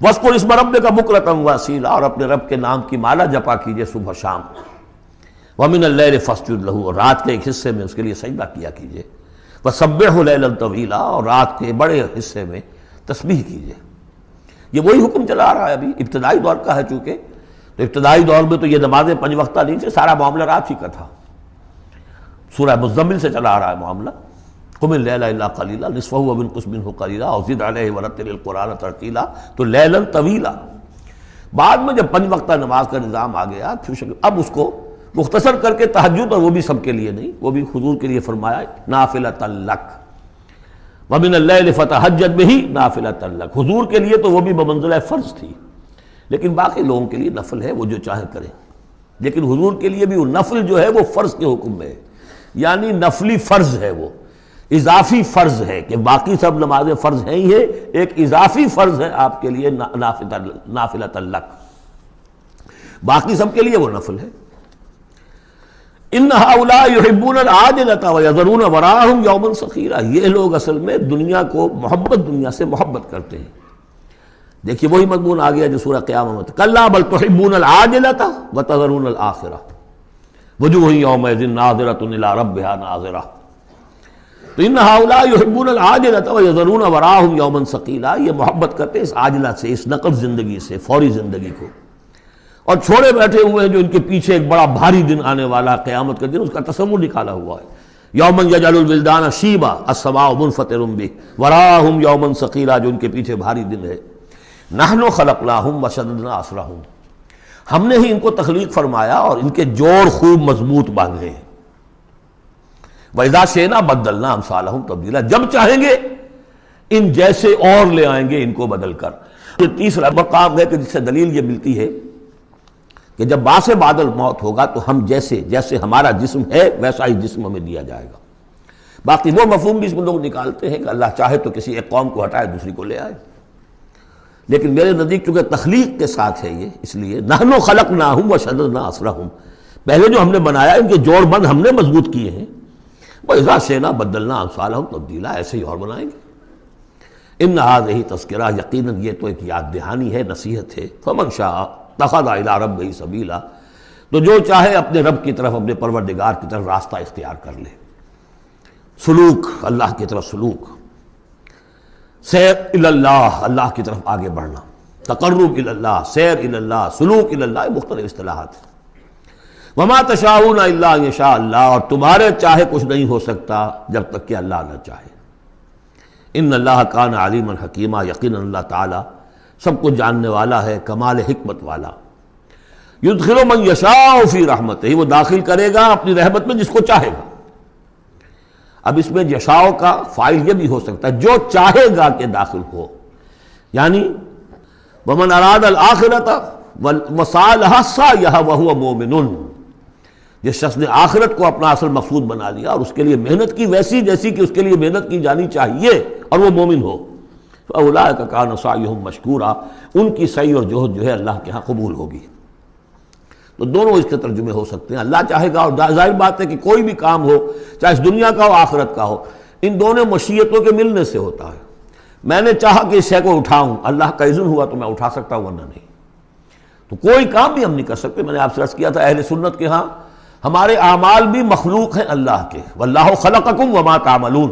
وَاذْكُرِ اسْمَ رَبِّكَ بُكْرَةً وَأَصِيلًا، اور اپنے رب کے نام کی مالا جپا کیجیے صبح شام. وَمِنَ اللَّيْلِ فَاسْجُدْ لَهُ، اور رات کے ایک حصے میں اس کے لیے سجدہ کیا کیجیے. وَسَبِّحْهُ لَيْلًا طَوِيلًا، اور رات کے بڑے حصے میں تسبیح کیجیے. یہ وہی حکم چلا رہا ہے ابھی، ابتدائی دور کا ہے چونکہ، تو ابتدائی دور میں تو یہ نمازیں 5 وقتہ نہیں تھے، سارا معاملہ رات ہی کا تھا. سورہ مزمل سے چلا آ رہا ہے معاملہ. قم اللیل الا قلیلا نصفہ وانقص منہ قلیلا او زد علیہ ورتل القرآن ترتیلا، تو لیلا طویلا. بعد میں جب 5 وقتہ نماز کا نظام آ گیا پھر اب اس کو مختصر کر کے تہجد، اور وہ بھی سب کے لیے نہیں، وہ بھی حضور کے لیے فرمایا نافلۃ لک ومن اللیل فتہجد بہ نافلۃ لک. حضور کے لیے تو وہ بھی بمنزلہ فرض تھی، لیکن باقی لوگوں کے لیے نفل ہے، وہ جو چاہیں کریں. لیکن حضور کے لیے بھی وہ نفل جو ہے وہ فرض کے حکم میں ہے، یعنی نفلی فرض ہے، وہ اضافی فرض ہے کہ باقی سب نمازیں فرض ہیں ہی ہے، ایک اضافی فرض ہے آپ کے لیے نافلۃ لک، باقی سب کے لیے وہ نفل ہے. ان ہؤلاء یحبون العاجلۃ ویذرون وراءہم یوما ثقیلا، یہ لوگ اصل میں دنیا کو دنیا سے محبت کرتے ہیں. دیکھیے وہی مضمون آ گیا جو سورہ قیامہ میں، کلا بل تحبون العاجلۃ وتذرون الآخرہ وجوہ یومئذ ناظرۃ الی ربہا ناظرہ. تو ان ہؤلاء یحبون العاجلۃ ویذرون وراءہم یوما ثقیلا، یہ محبت کرتے ہیں اس عاجلہ سے، اس نقد زندگی سے، فوری زندگی کو، اور چھوڑے بیٹھے ہوئے ہیں جو ان کے پیچھے ایک بڑا بھاری دن آنے والا ہے قیامت کا دن، اس کا تصور نکالا ہوا ہے. یوما یجعل الولدان شیبا السماء منفطر بہ وراءہم یوما ثقیلا، جو ان کے پیچھے بھاری دن ہے. نحن خلقناہم وشددنا اسرہم، ہم نے ہی ان کو تخلیق فرمایا اور ان کے جوڑ خوب مضبوط باندھے ہیں. وَإِذَا شِئْنَا بَدَّلْنَا أَمْثَالَهُمْ تَبْدِيلًا، جب چاہیں گے ان جیسے اور لے آئیں گے ان کو بدل کر. یہ تیسرا مقام ہے کہ جس سے دلیل یہ ملتی ہے کہ جب باعث بادل موت ہوگا تو ہم جیسے ہمارا جسم ہے ویسا ہی جسم ہمیں دیا جائے گا. باقی وہ مفہوم بھی اس میں لوگ نکالتے ہیں کہ اللہ چاہے تو کسی ایک قوم کو ہٹائے دوسری کو لے آئے، لیکن میرے نزدیک چونکہ تخلیق کے ساتھ ہے یہ، اس لیے نحن خلقناہم وشددنا اسرہم، پہلے جو ہم نے بنایا ان کے جوڑ بند ہم نے مضبوط کیے ہیں. وَإِذَا شِئْنَا بَدَّلْنَا أَمْثَالَهُمْ تَبْدِيلًا، ایسے ہی اور بنائیں گے. إِنَّ هَذِهِ تَذْکِرَۃ، یقیناً یہ تو ایک یاد دہانی ہے، نصیحت ہے. فَمَنْ شَاءَ اتَّخَذَ إِلَىٰ رَبِّهِ سَبِيلًا، تو جو چاہے اپنے رب کی طرف، اپنے پروردگار کی طرف راستہ اختیار کر لے. سلوک، اللہ کی طرف سلوک، سیر الی اللہ، اللہ کی طرف آگے بڑھنا، تقرب الی اللہ، سیر الی اللہ، سلوک الی اللہ، مختلف اصطلاحات ہیں. وما تشاءون الا ان یشاء اللہ، اور تمہارے چاہے کچھ نہیں ہو سکتا جب تک کہ اللہ نہ چاہے. ان اللہ کان علیما حکیما، یقینا اللہ تعالی سب کچھ جاننے والا ہے، کمال حکمت والا. یدخل من یشاء فی رحمتہ، وہ داخل کرے گا اپنی رحمت میں جس کو چاہے گا. اب اس میں یشاء کا فاعل یہ بھی ہو سکتا ہے جو چاہے گا کہ داخل ہو، یعنی ومن اراد الآخرۃ وسعى لها سعيها وهو مؤمن، جس شخص نے آخرت کو اپنا اصل مقصود بنا لیا اور اس کے لیے محنت کی ویسی جیسی کہ اس کے لیے محنت کی جانی چاہیے اور وہ مومن ہو، فَأُولَٰئِكَ كَانَ سَعْيُهُمْ مَشْكُورًا، ان کی سعی اور جہد جو ہے اللہ کے ہاں قبول ہوگی. تو دونوں اس کے ترجمے ہو سکتے ہیں. اللہ چاہے گا، اور ظاہر بات ہے کہ کوئی بھی کام ہو چاہے اس دنیا کا ہو آخرت کا ہو، ان دونوں مشیتوں کے ملنے سے ہوتا ہے. میں نے چاہا کہ اس شے کو اٹھاؤں، اللہ کا اذن ہوا تو میں اٹھا سکتا ہوں، ورنہ نہیں. تو کوئی کام بھی ہم نہیں کر سکتے. میں نے آپ سے عرض کیا تھا اہل سنت کے ہاں ہمارے اعمال بھی مخلوق ہیں اللہ کے. واللہ خلقکم وما تعملون،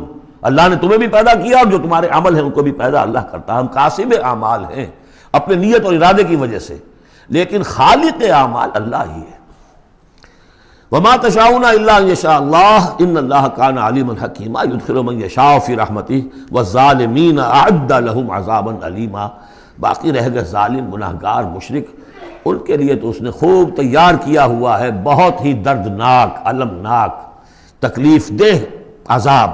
اللہ نے تمہیں بھی پیدا کیا اور جو تمہارے عمل ہیں ان کو بھی پیدا اللہ کرتا ہے. ہم کاسب اعمال ہیں اپنے نیت اور ارادے کی وجہ سے، لیکن خالق اعمال اللہ ہی ہے. وما تشاءون الا ان یشاء اللہ ان اللہ کان علیما حکیما یدخل من یشاء فی رحمتہ والظالمین اعد لهم عذابا علیما. باقی رہ گئے ظالم، گناہگار، مشرک، ان کے لیے تو اس نے خوب تیار کیا ہوا ہے بہت ہی دردناک، المناک، تکلیف دہ عذاب.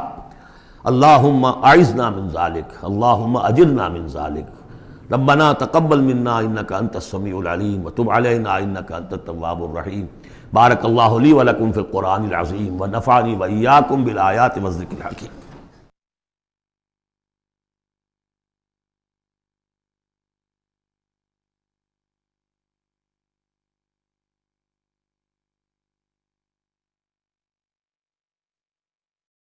اللہم اعذنا من ذالک، اللہم اجرنا من ذالک، ربنا تقبل منا انک انت السمیع العلیم وتب علینا انک انت التواب الرحیم. بارک اللہ لی ولکم فی القرآن العظیم ونفعنی وإیاکم بالآیات والذکر الحکیم.